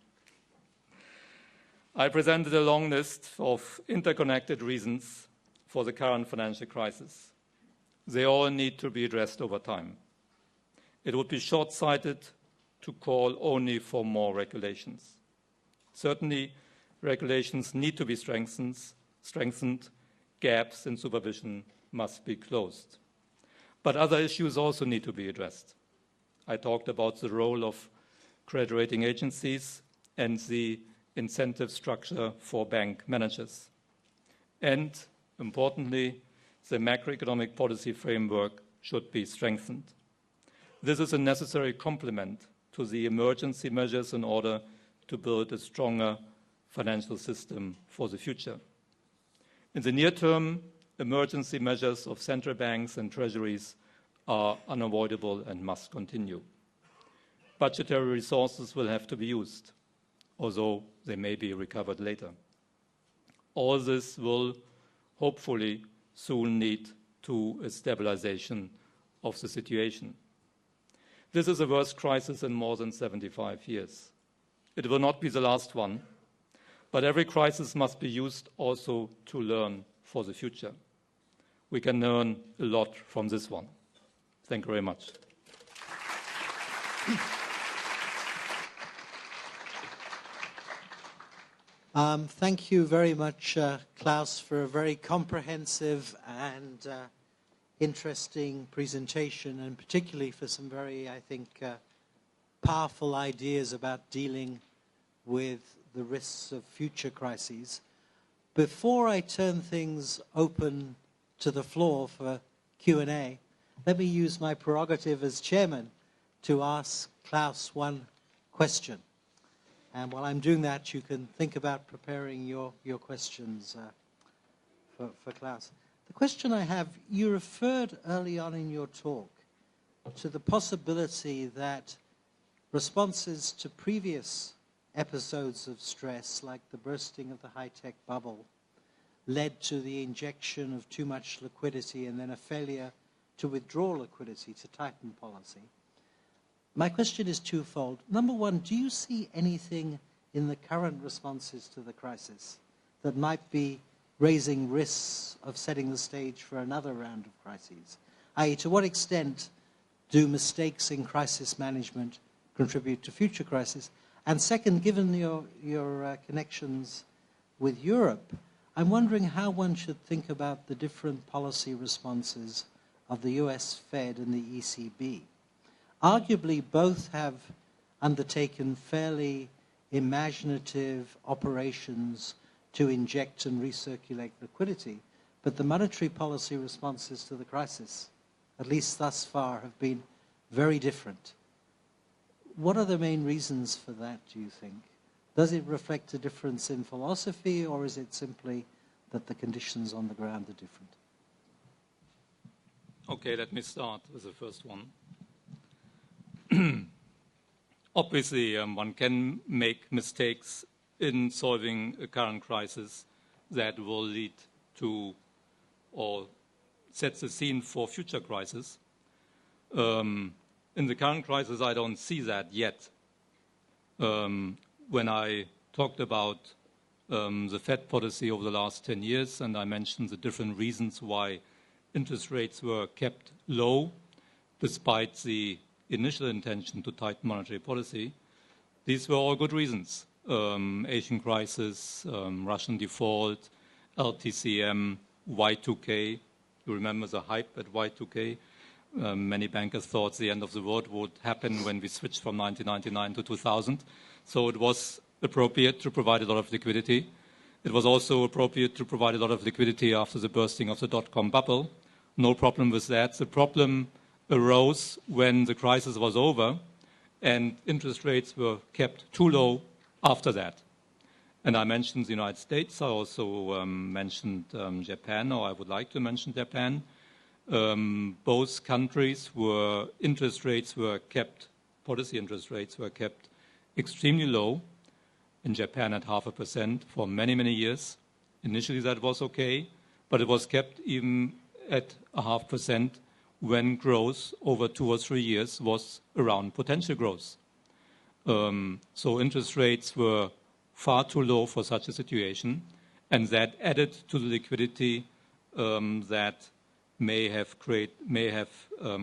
I presented a long list of interconnected reasons for the current financial crisis. They all need to be addressed over time. It would be short-sighted to call only for more regulations. Certainly, regulations need to be strengthened, gaps in supervision must be closed. But other issues also need to be addressed. I talked about the role of credit rating agencies and the incentive structure for bank managers. And, importantly, the macroeconomic policy framework should be strengthened. This is a necessary complement to the emergency measures in order to build a stronger financial system for the future. In the near term, emergency measures of central banks and treasuries are unavoidable and must continue. Budgetary resources will have to be used, although they may be recovered later. All this will hopefully soon lead to a stabilization of the situation. This is the worst crisis in more than 75 years. It will not be the last one, but every crisis must be used also to learn for the future. We can learn a lot from this one. Thank you very much. Thank you very much, Klaus, for a very comprehensive and interesting presentation, and particularly for some very, I think, powerful ideas about dealing with the risks of future crises. Before I turn things open to the floor for Q&A, let me use my prerogative as chairman to ask Klaus one question. And while I'm doing that, you can think about preparing your questions for Klaus. The question I have, you referred early on in your talk to the possibility that responses to previous episodes of stress, like the bursting of the high-tech bubble, led to the injection of too much liquidity and then a failure to withdraw liquidity, to tighten policy. My question is twofold. Number one, do you see anything in the current responses to the crisis that might be raising risks of setting the stage for another round of crises? i.e., to what extent do mistakes in crisis management contribute to future crises? And second, given your connections with Europe, I'm wondering how one should think about the different policy responses of the US Fed and the ECB. Arguably, both have undertaken fairly imaginative operations to inject and recirculate liquidity, but the monetary policy responses to the crisis, at least thus far, have been very different. What are the main reasons for that, do you think? Does it reflect a difference in philosophy, or is it simply that the conditions on the ground are different? Okay, let me start with the first one. Obviously, one can make mistakes in solving a current crisis that will lead to or set the scene for future crises. In the current crisis, I don't see that yet. When I talked about the Fed policy over the last 10 years, and I mentioned the different reasons why interest rates were kept low, despite the initial intention to tighten monetary policy, these were all good reasons. Asian crisis, Russian default, LTCM, Y2K. You remember the hype at Y2K? Many bankers thought the end of the world would happen when we switched from 1999 to 2000. So it was appropriate to provide a lot of liquidity. It was also appropriate to provide a lot of liquidity after the bursting of the dot-com bubble. No problem with that. The problem arose when the crisis was over and interest rates were kept too low after that. And I mentioned the United States. I also mentioned Japan, or I would like to mention Japan. Both countries where interest rates were kept, policy interest rates were kept extremely low. In Japan at 0.5% for many, many years. Initially that was okay, but it was kept even at 0.5% when growth over 2 or 3 years was around potential growth. So interest rates were far too low for such a situation, and that added to the liquidity that may have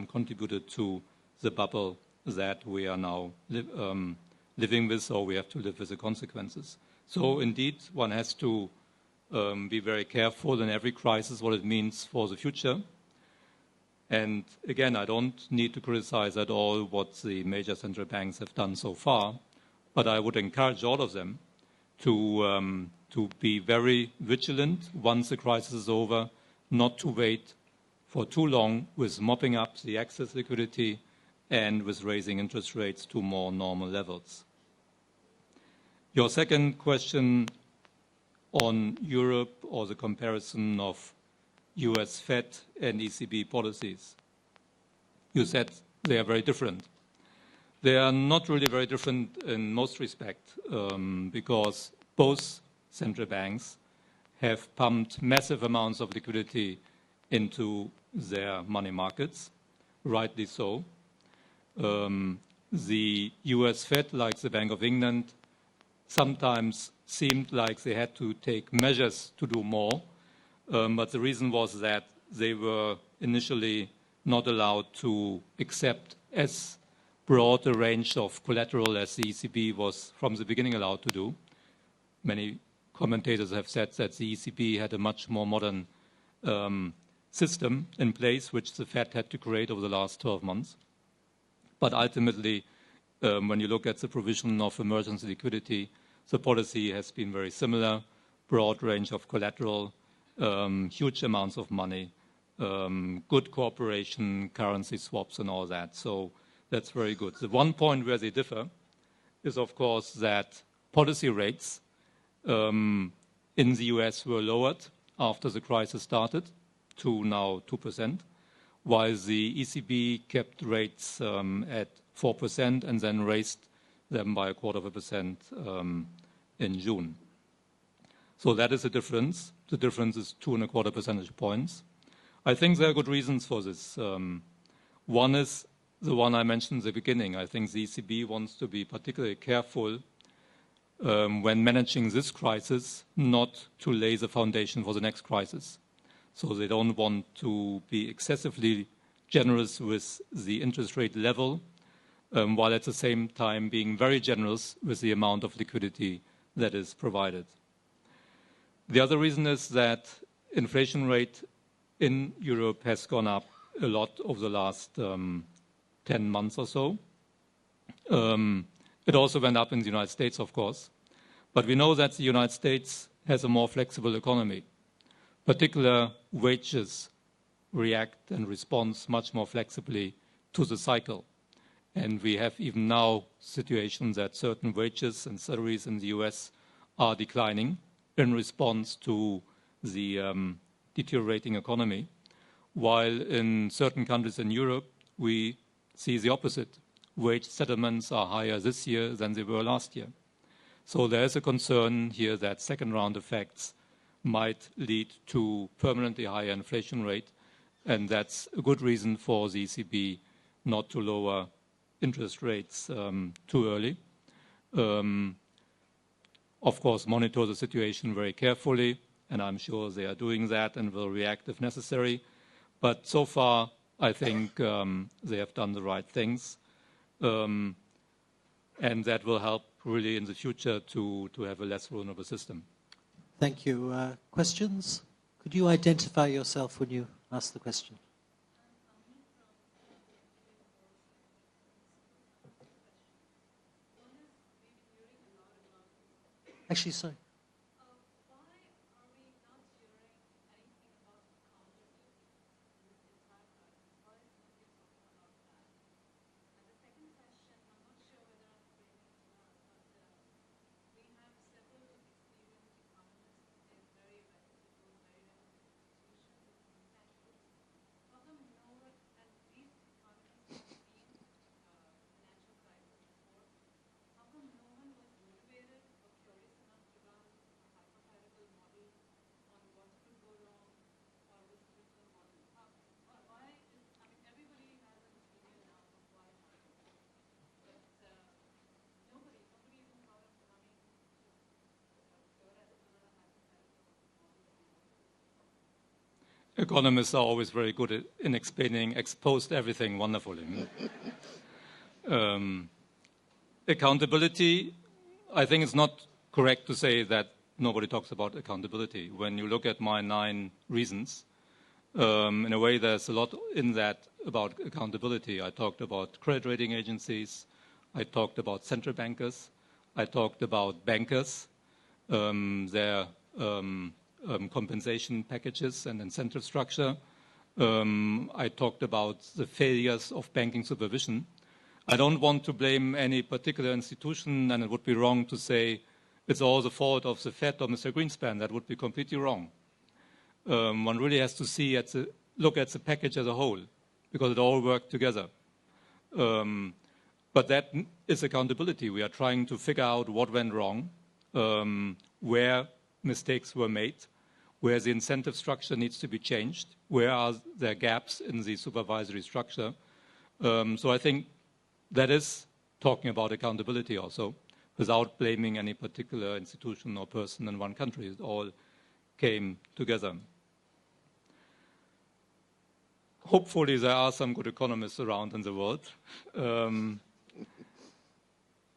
contributed to the bubble that we are now living with, or we have to live with the consequences. So indeed, one has to be very careful in every crisis what it means for the future. And again, I don't need to criticize at all what the major central banks have done so far, but I would encourage all of them to be very vigilant once the crisis is over, not to wait for too long with mopping up the excess liquidity and with raising interest rates to more normal levels. Your second question on Europe or the comparison of US Fed and ECB policies. You said they are very different. They are not really very different in most respects because both central banks have pumped massive amounts of liquidity into their money markets, rightly so. The US Fed, like the Bank of England, sometimes seemed like they had to take measures to do more, but the reason was that they were initially not allowed to accept as broad a range of collateral as the ECB was from the beginning allowed to do. Many commentators have said that the ECB had a much more modern system in place, which the Fed had to create over the last 12 months. But ultimately, when you look at the provision of emergency liquidity, the policy has been very similar, broad range of collateral, huge amounts of money, good cooperation, currency swaps and all that. So that's very good. The one point where they differ is, of course, that policy rates in the US were lowered after the crisis started to now 2%, while the ECB kept rates at 4% and then raised them by 0.25% in June. So that is the difference. The difference is 2.25 percentage points. I think there are good reasons for this. One is the one I mentioned at the beginning. I think the ECB wants to be particularly careful when managing this crisis, not to lay the foundation for the next crisis. So they don't want to be excessively generous with the interest rate level, while at the same time being very generous with the amount of liquidity that is provided. The other reason is that inflation rate in Europe has gone up a lot over the last 10 months or so. It also went up in the United States, of course. But we know that the United States has a more flexible economy. Particular wages react and respond much more flexibly to the cycle. And we have even now situations that certain wages and salaries in the US are declining in response to the deteriorating economy, while in certain countries in Europe, we see the opposite. Wage settlements are higher this year than they were last year. So there is a concern here that second round effects might lead to permanently higher inflation rate, and that's a good reason for the ECB not to lower interest rates too early. Of course, monitor the situation very carefully, and I'm sure they are doing that and will react if necessary. But so far, I think they have done the right things, and that will help really in the future to have a less vulnerable system. Thank you. Questions? Could you identify yourself when you ask the question? Actually, sorry. Economists are always very good in explaining ex post everything wonderfully. Accountability, I think it's not correct to say that nobody talks about accountability. When you look at my 9 reasons, in a way there's a lot in that about accountability. I talked about credit rating agencies, I talked about central bankers, I talked about bankers, their compensation packages and incentive structure. I talked about the failures of banking supervision. I don't want to blame any particular institution, and it would be wrong to say it's all the fault of the Fed or Mr. Greenspan. That would be completely wrong. One really has to look at the package as a whole, because it all worked together. But that is accountability. We are trying to figure out what went wrong, where mistakes were made, where the incentive structure needs to be changed, where are there gaps in the supervisory structure. So I think that is talking about accountability also, without blaming any particular institution or person in one country. It all came together. Hopefully there are some good economists around in the world.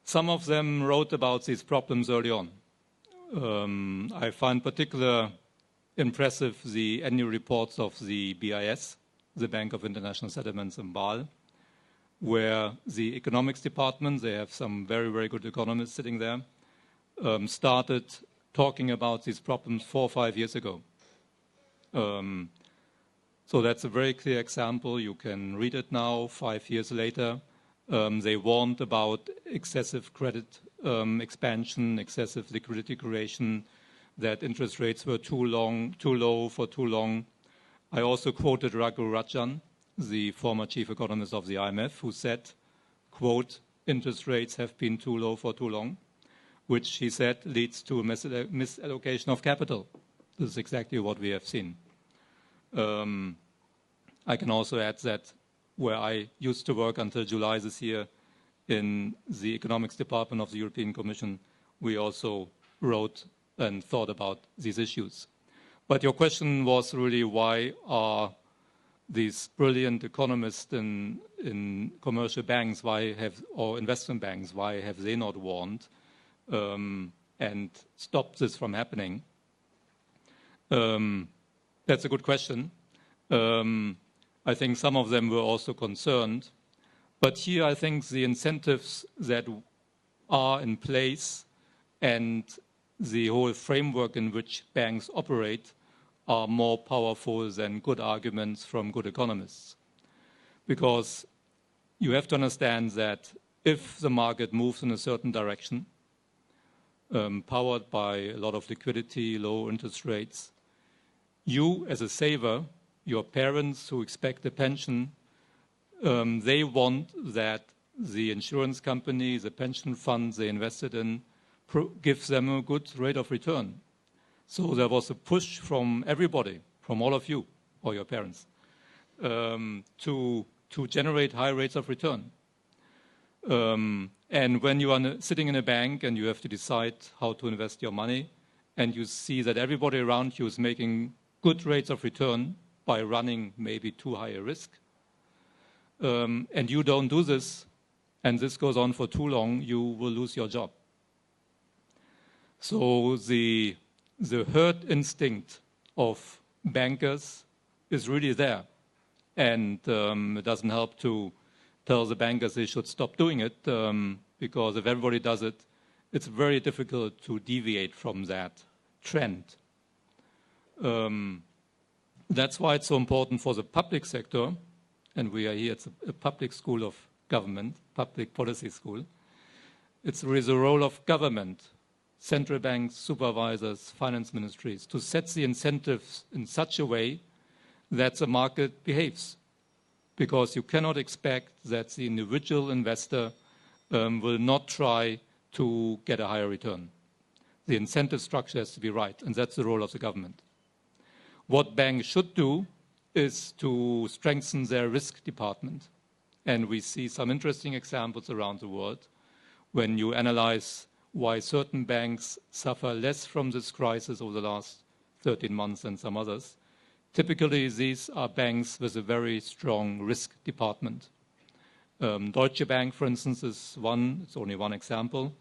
Some of them wrote about these problems early on. I find particularly impressive the annual reports of the BIS, the Bank of International Settlements in Basel, where the economics department, they have some very, very good economists sitting there, started talking about these problems 4 or 5 years ago. So that's a very clear example. You can read it now, 5 years later. They warned about excessive credit expansion, excessive liquidity creation, that interest rates were too low for too long. I also quoted Raghu Rajan, the former chief economist of the IMF, who said, quote, interest rates have been too low for too long, which he said leads to a misallocation of capital. This is exactly what we have seen. I can also add that where I used to work until July this year in the economics department of the European Commission, we also wrote and thought about these issues. But your question was really, why are these brilliant economists in commercial banks, or investment banks, why have they not warned and stopped this from happening? That's a good question. I think some of them were also concerned. But here I think the incentives that are in place and the whole framework in which banks operate are more powerful than good arguments from good economists. Because you have to understand that if the market moves in a certain direction, powered by a lot of liquidity, low interest rates, you as a saver, your parents who expect a pension, they want that the insurance company, the pension funds they invested in, gives them a good rate of return. So there was a push from everybody, from all of you or your parents, to generate high rates of return. And when you are sitting in a bank and you have to decide how to invest your money, and you see that everybody around you is making good rates of return by running maybe too high a risk, and you don't do this, and this goes on for too long, you will lose your job. So the herd instinct of bankers is really there. And it doesn't help to tell the bankers they should stop doing it, because if everybody does it, it's very difficult to deviate from that trend. That's why it's so important for the public sector, and we are here, it's a public school of government, public policy school. It's really the role of government, central banks, supervisors, finance ministries, to set the incentives in such a way that the market behaves. Because you cannot expect that the individual investor will not try to get a higher return. The incentive structure has to be right, and that's the role of the government. What banks should do is to strengthen their risk department. And we see some interesting examples around the world when you analyze why certain banks suffer less from this crisis over the last 13 months than some others. Typically, these are banks with a very strong risk department. Deutsche Bank, for instance, is one, it's only one example,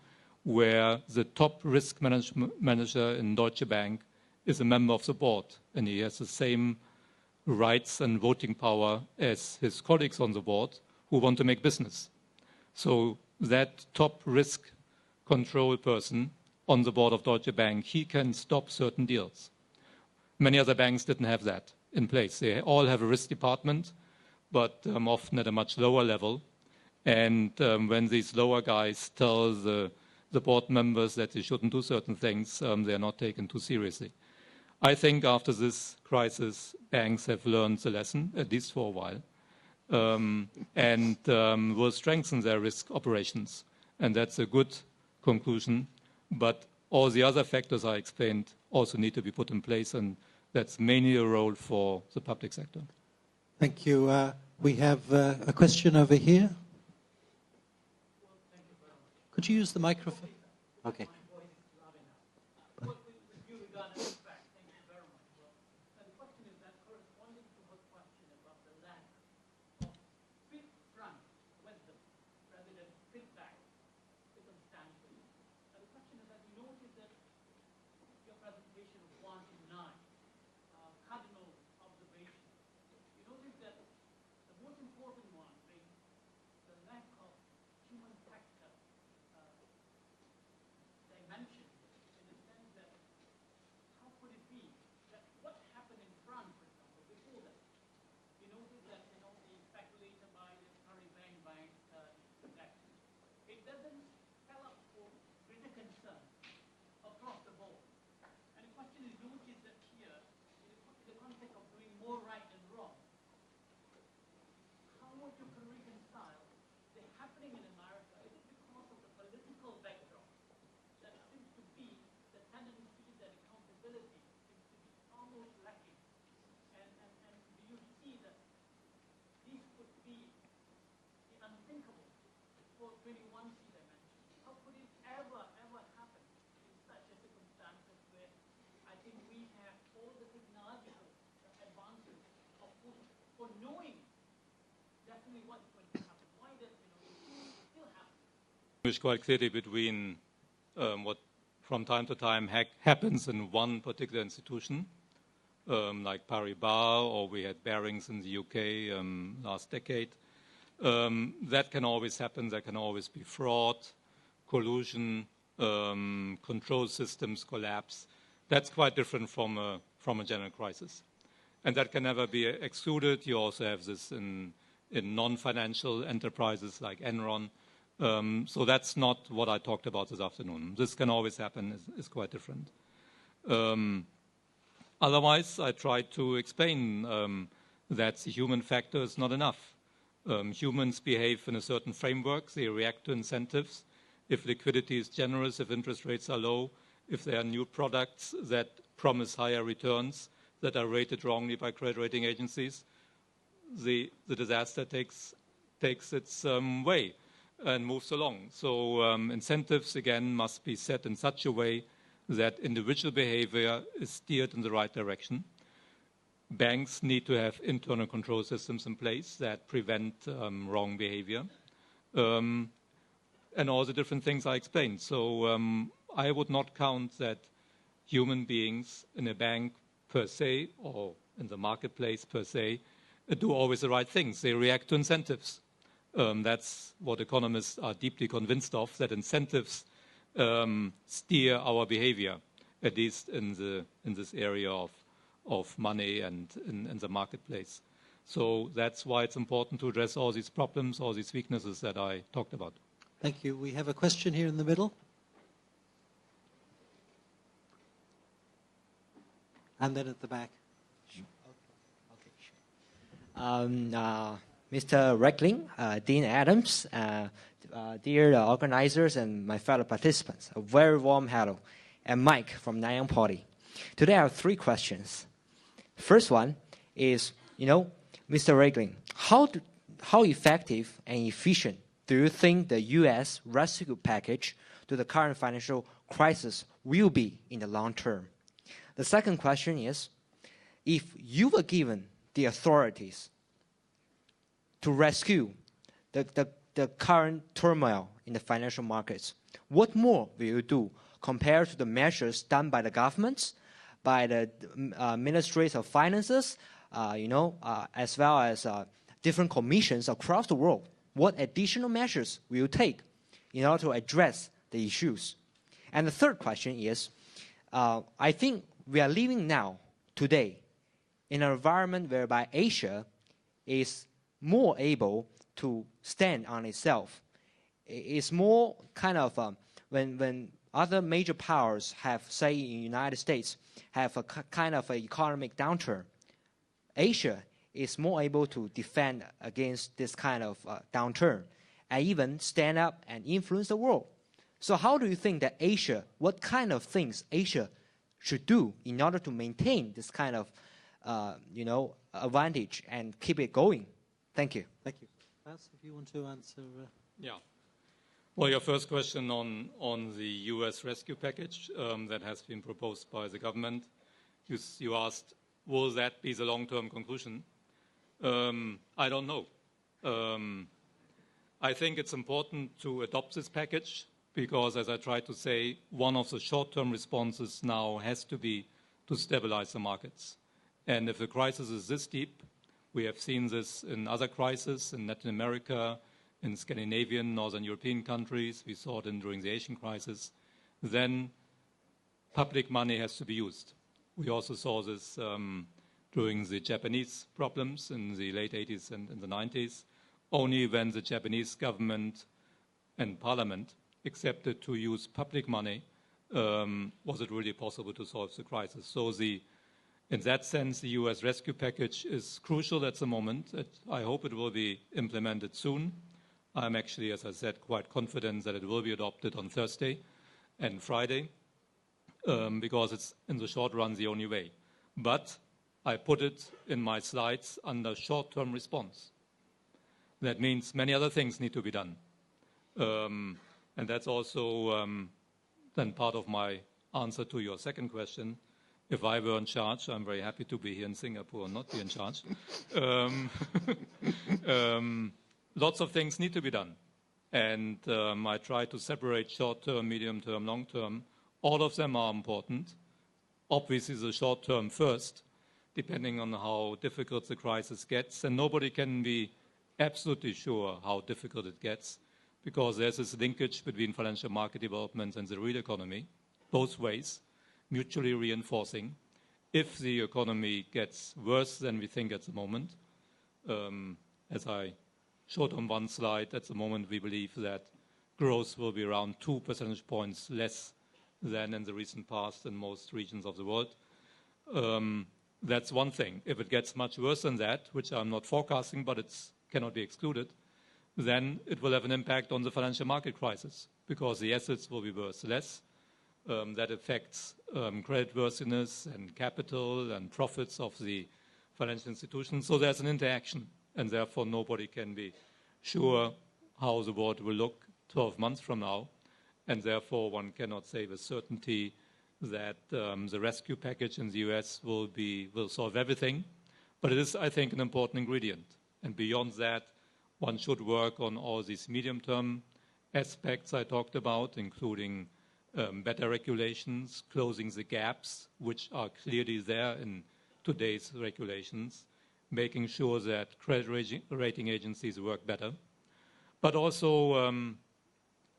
where the top risk manager in Deutsche Bank is a member of the board, and he has the same rights and voting power as his colleagues on the board who want to make business. So that top risk control person on the board of Deutsche Bank, he can stop certain deals. Many other banks didn't have that in place. They all have a risk department, but often at a much lower level. And when these lower guys tell the board members that they shouldn't do certain things, they're not taken too seriously. I think after this crisis, banks have learned the lesson, at least for a while, and will strengthen their risk operations. And that's a good conclusion. But all the other factors I explained also need to be put in place, and that's mainly a role for the public sector. Thank you. We have a question over here. Could you use the microphone? Okay. Quite clearly between what from time to time happens in one particular institution, like Paribas, or we had Barings in the UK last decade. That can always happen. There can always be fraud, collusion, control systems collapse. That's quite different from a general crisis. And that can never be excluded. You also have this in non-financial enterprises like Enron. So that's not what I talked about this afternoon. This can always happen, is quite different. Otherwise, I tried to explain that the human factor is not enough. Humans behave in a certain framework. They react to incentives. If liquidity is generous, if interest rates are low, if there are new products that promise higher returns that are rated wrongly by credit rating agencies, the disaster takes its way and moves along. So incentives, again, must be set in such a way that individual behavior is steered in the right direction. Banks need to have internal control systems in place that prevent wrong behavior. And all the different things I explained. So I would not count that human beings in a bank per se, or in the marketplace per se, do always the right things. They react to incentives. That's what economists are deeply convinced of, that incentives steer our behavior, at least in this area of money and in the marketplace. So that's why it's important to address all these problems, all these weaknesses that I talked about. Thank you. We have a question here in the middle. And then at the back. Mr. Regling, Dean Adams, dear organizers and my fellow participants, a very warm hello. And Mike from Nanyang Party. Today I have 3 questions. First one is, Mr. Regling, how effective and efficient do you think the U.S. rescue package to the current financial crisis will be in the long term? The second question is, if you were given the authorities to rescue the current turmoil in the financial markets, what more will you do compared to the measures done by the governments, by the ministries of finances, as well as different commissions across the world? What additional measures will you take in order to address the issues? And the third question is, I think we are living now, today, in an environment whereby Asia is more able to stand on itself. It's more kind of, when other major powers have, say in the United States, have a kind of an economic downturn, Asia is more able to defend against this kind of downturn and even stand up and influence the world. So how do you think that Asia, what kind of things Asia should do in order to maintain this kind of, advantage and keep it going? Thank you. Thank you. Klaus, if you want to answer. Yeah. Well, your first question on the U.S. rescue package that has been proposed by the government, you asked, will that be the long-term conclusion? I don't know. I think it's important to adopt this package because, as I tried to say, one of the short-term responses now has to be to stabilize the markets. And if the crisis is this deep, we have seen this in other crises in Latin America, in Scandinavian, Northern European countries, we saw it during the Asian crisis, then public money has to be used. We also saw this during the Japanese problems in the late 80s and in the 90s. Only when the Japanese government and parliament accepted to use public money was it really possible to solve the crisis. So in that sense, the U.S. rescue package is crucial at the moment. I hope it will be implemented soon. I'm actually, as I said, quite confident that it will be adopted on Thursday and Friday because it's, in the short run, the only way. But I put it in my slides under short-term response. That means many other things need to be done. And that's also then part of my answer to your second question. If I were in charge, I'm very happy to be here in Singapore and not be in charge. Lots of things need to be done. And I try to separate short-term, medium-term, long-term. All of them are important. Obviously, the short-term first, depending on how difficult the crisis gets. And nobody can be absolutely sure how difficult it gets because there's this linkage between financial market developments and the real economy, both ways, mutually reinforcing. If the economy gets worse than we think at the moment, as I showed on one slide, at the moment we believe that growth will be around 2 percentage points less than in the recent past in most regions of the world. That's one thing. If it gets much worse than that, which I'm not forecasting, but it cannot be excluded, then it will have an impact on the financial market crisis because the assets will be worth less. That affects creditworthiness and capital and profits of the financial institutions. So there's an interaction, and therefore nobody can be sure how the world will look 12 months from now. And therefore one cannot say with certainty that the rescue package in the US will solve everything. But it is, I think, an important ingredient. And beyond that, one should work on all these medium-term aspects I talked about, including better regulations, closing the gaps, which are clearly there in today's regulations, making sure that credit rating agencies work better. But also,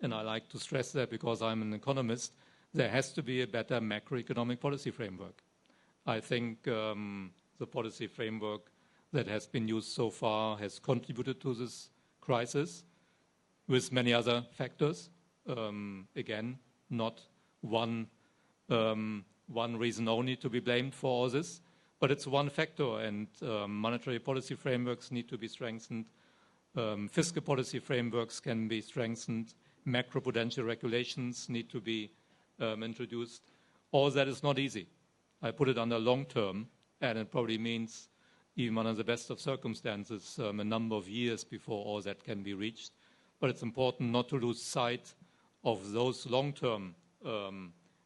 and I like to stress that because I'm an economist, there has to be a better macroeconomic policy framework. I think the policy framework that has been used so far has contributed to this crisis with many other factors. Again, not one reason only to be blamed for all this, but it's one factor, and monetary policy frameworks need to be strengthened. Fiscal policy frameworks can be strengthened. Macroprudential regulations need to be introduced. All that is not easy. I put it under long term, and it probably means, even under the best of circumstances, a number of years before all that can be reached. But it's important not to lose sight of those long-term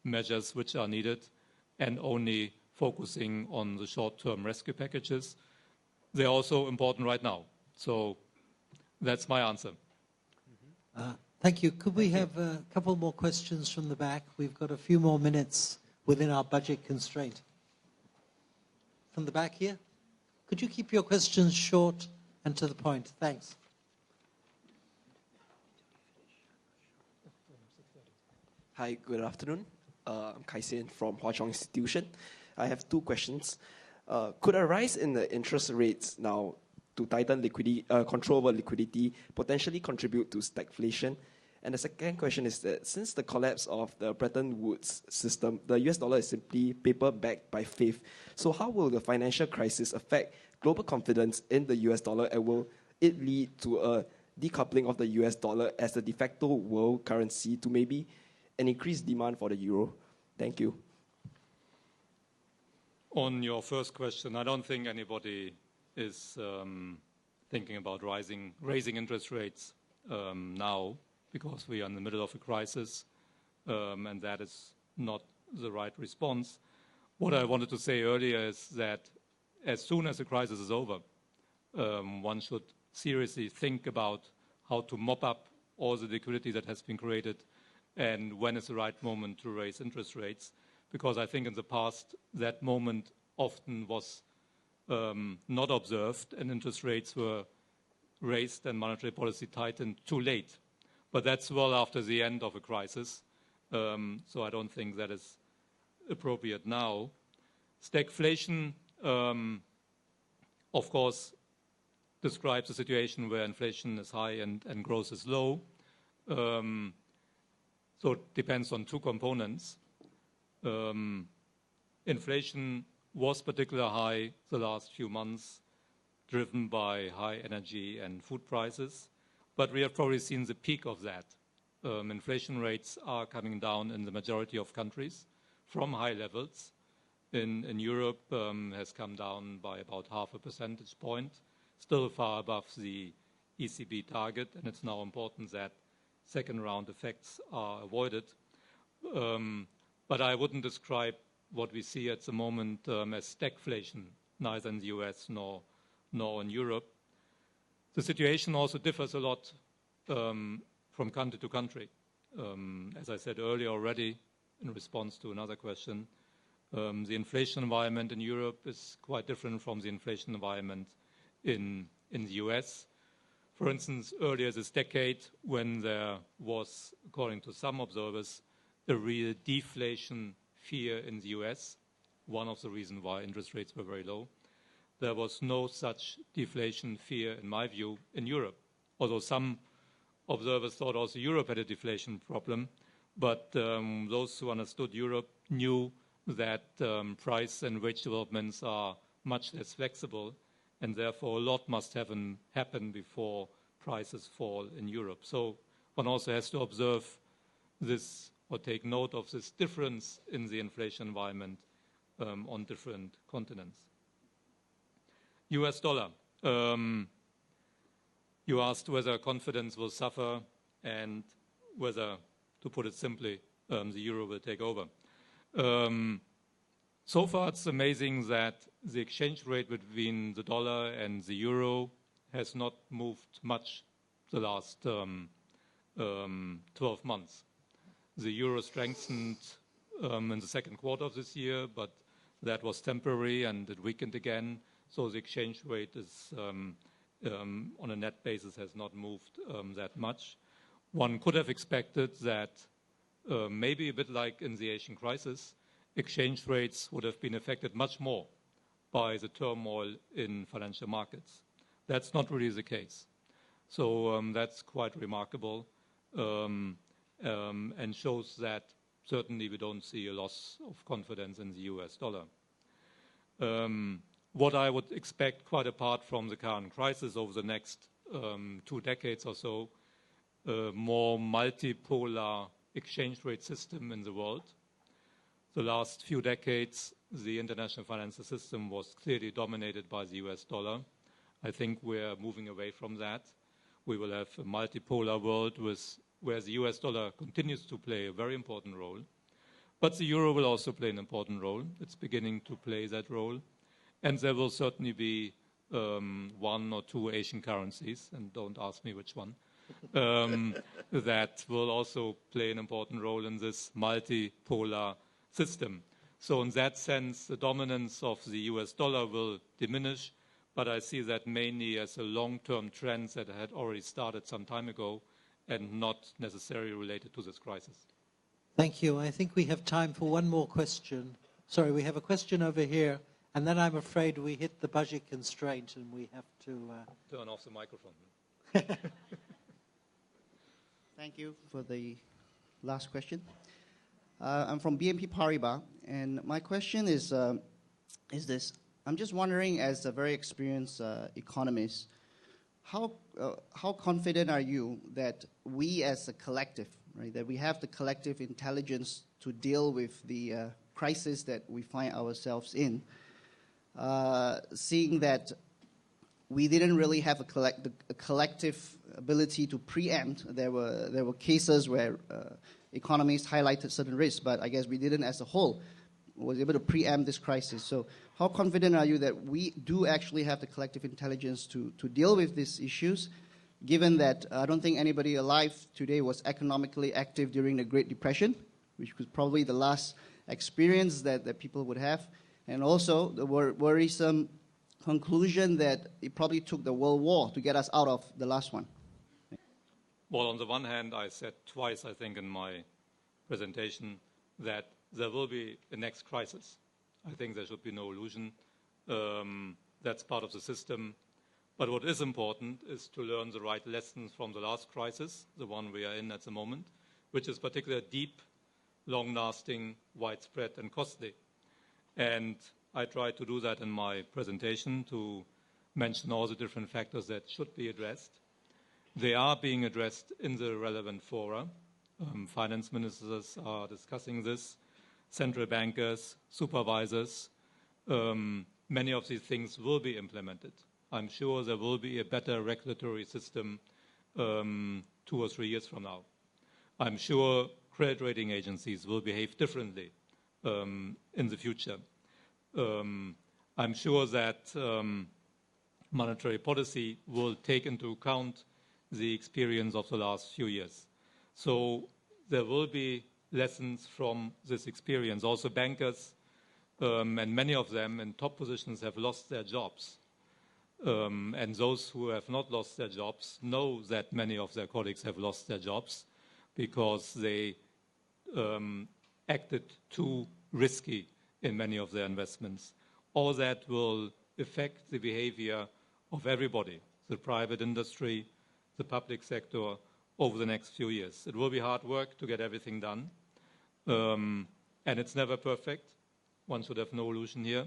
measures which are needed and only focusing on the short-term rescue packages. They're also important right now. So that's my answer. Thank you. Could we have a couple more questions from the back? We've got a few more minutes within our budget constraint. From the back here? Could you keep your questions short and to the point? Thanks. Hi, good afternoon. I'm Kai Sian from Hwa Chong Institution. I have two questions. Could a rise in the interest rates now to tighten liquidity, control over liquidity, potentially contribute to stagflation? And the second question is that since the collapse of the Bretton Woods system, the US dollar is simply paper backed by faith. So how will the financial crisis affect global confidence in the US dollar, and will it lead to a decoupling of the US dollar as the de facto world currency to maybe an increased demand for the euro? Thank you. On your first question, I don't think anybody is thinking about raising interest rates now, because we are in the middle of a crisis, and that is not the right response. What I wanted to say earlier is that as soon as the crisis is over, one should seriously think about how to mop up all the liquidity that has been created and when is the right moment to raise interest rates, because I think in the past that moment often was not observed and interest rates were raised and monetary policy tightened too late. But that's well after the end of a crisis, so I don't think that is appropriate now. Stagflation, of course, describes a situation where inflation is high and growth is low. So it depends on two components. Inflation was particularly high the last few months, driven by high energy and food prices. But we have probably seen the peak of that. Inflation rates are coming down in the majority of countries from high levels. In Europe, has come down by about 0.5 percentage point, still far above the ECB target, and it's now important that second-round effects are avoided. But I wouldn't describe what we see at the moment as stagflation, neither in the US nor in Europe. The situation also differs a lot from country to country. As I said earlier already, in response to another question, the inflation environment in Europe is quite different from the inflation environment in the US. For instance, earlier this decade, when there was, according to some observers, a real deflation fear in the US, one of the reasons why interest rates were very low, there was no such deflation fear, in my view, in Europe. Although some observers thought also Europe had a deflation problem, but those who understood Europe knew that price and wage developments are much less flexible, and therefore a lot must happen before prices fall in Europe. So one also has to observe this or take note of this difference in the inflation environment on different continents. US dollar. You asked whether confidence will suffer and whether, to put it simply, the euro will take over. So far, it's amazing that the exchange rate between the dollar and the euro has not moved much the last 12 months. The euro strengthened in the second quarter of this year, but that was temporary and it weakened again. So the exchange rate is, on a net basis, has not moved that much. One could have expected that maybe a bit like in the Asian crisis, exchange rates would have been affected much more by the turmoil in financial markets. That's not really the case. So that's quite remarkable and shows that certainly we don't see a loss of confidence in the US dollar. What I would expect, quite apart from the current crisis, over the next 2 decades or so, a more multipolar exchange rate system in the world. The last few decades, the international financial system was clearly dominated by the US dollar. I think we're moving away from that. We will have a multipolar world where the US dollar continues to play a very important role. But the euro will also play an important role. It's beginning to play that role. And there will certainly be one or two Asian currencies, and don't ask me which one, that will also play an important role in this multipolar system. So in that sense, the dominance of the US dollar will diminish, but I see that mainly as a long-term trend that had already started some time ago and not necessarily related to this crisis. Thank you. I think we have time for one more question. Sorry, we have a question over here, and then I'm afraid we hit the budget constraint and we have to... Turn off the microphone. Thank you for the last question. I'm from BNP Paribas, and my question is this. I'm just wondering, as a very experienced economist, how confident are you that we as a collective, right, that we have the collective intelligence to deal with the crisis that we find ourselves in, seeing that we didn't really have a collective ability to preempt. There were cases where economists highlighted certain risks, but I guess we didn't as a whole was able to preempt this crisis. So how confident are you that we do actually have the collective intelligence to deal with these issues, given that I don't think anybody alive today was economically active during the Great Depression, which was probably the last experience that people would have, and also the worrisome conclusion that it probably took the World War to get us out of the last one. Well, on the one hand, I said twice, I think, in my presentation that there will be a next crisis. I think there should be no illusion. That's part of the system. But what is important is to learn the right lessons from the last crisis, the one we are in at the moment, which is particularly deep, long-lasting, widespread, and costly. And I tried to do that in my presentation to mention all the different factors that should be addressed. They are being addressed in the relevant fora. Finance ministers are discussing this, central bankers, supervisors. Many of these things will be implemented. I'm sure there will be a better regulatory system 2 or 3 years from now. I'm sure credit rating agencies will behave differently in the future. I'm sure that monetary policy will take into account the experience of the last few years. So there will be lessons from this experience. Also bankers, and many of them in top positions have lost their jobs. And those who have not lost their jobs know that many of their colleagues have lost their jobs because they acted too risky in many of their investments. All that will affect the behavior of everybody, the private industry, the public sector, over the next few years. It will be hard work to get everything done. And it's never perfect. One should have no illusion here.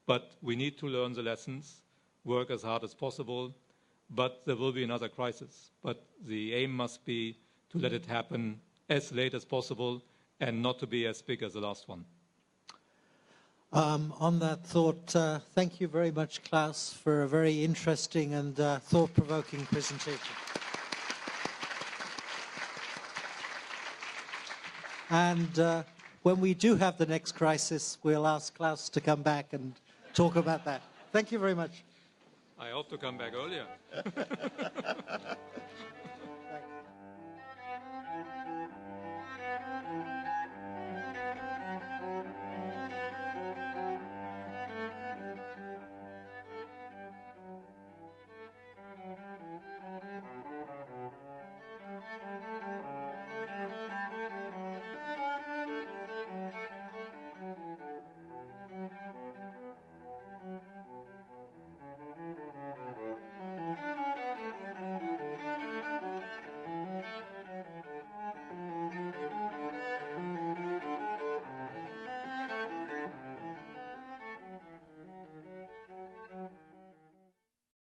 But we need to learn the lessons, work as hard as possible. But there will be another crisis. But the aim must be to let it happen as late as possible and not to be as big as the last one. On that thought, thank you very much, Klaus, for a very interesting and thought-provoking presentation. And when we do have the next crisis, we'll ask Klaus to come back and talk about that. Thank you very much. I hope to come back earlier.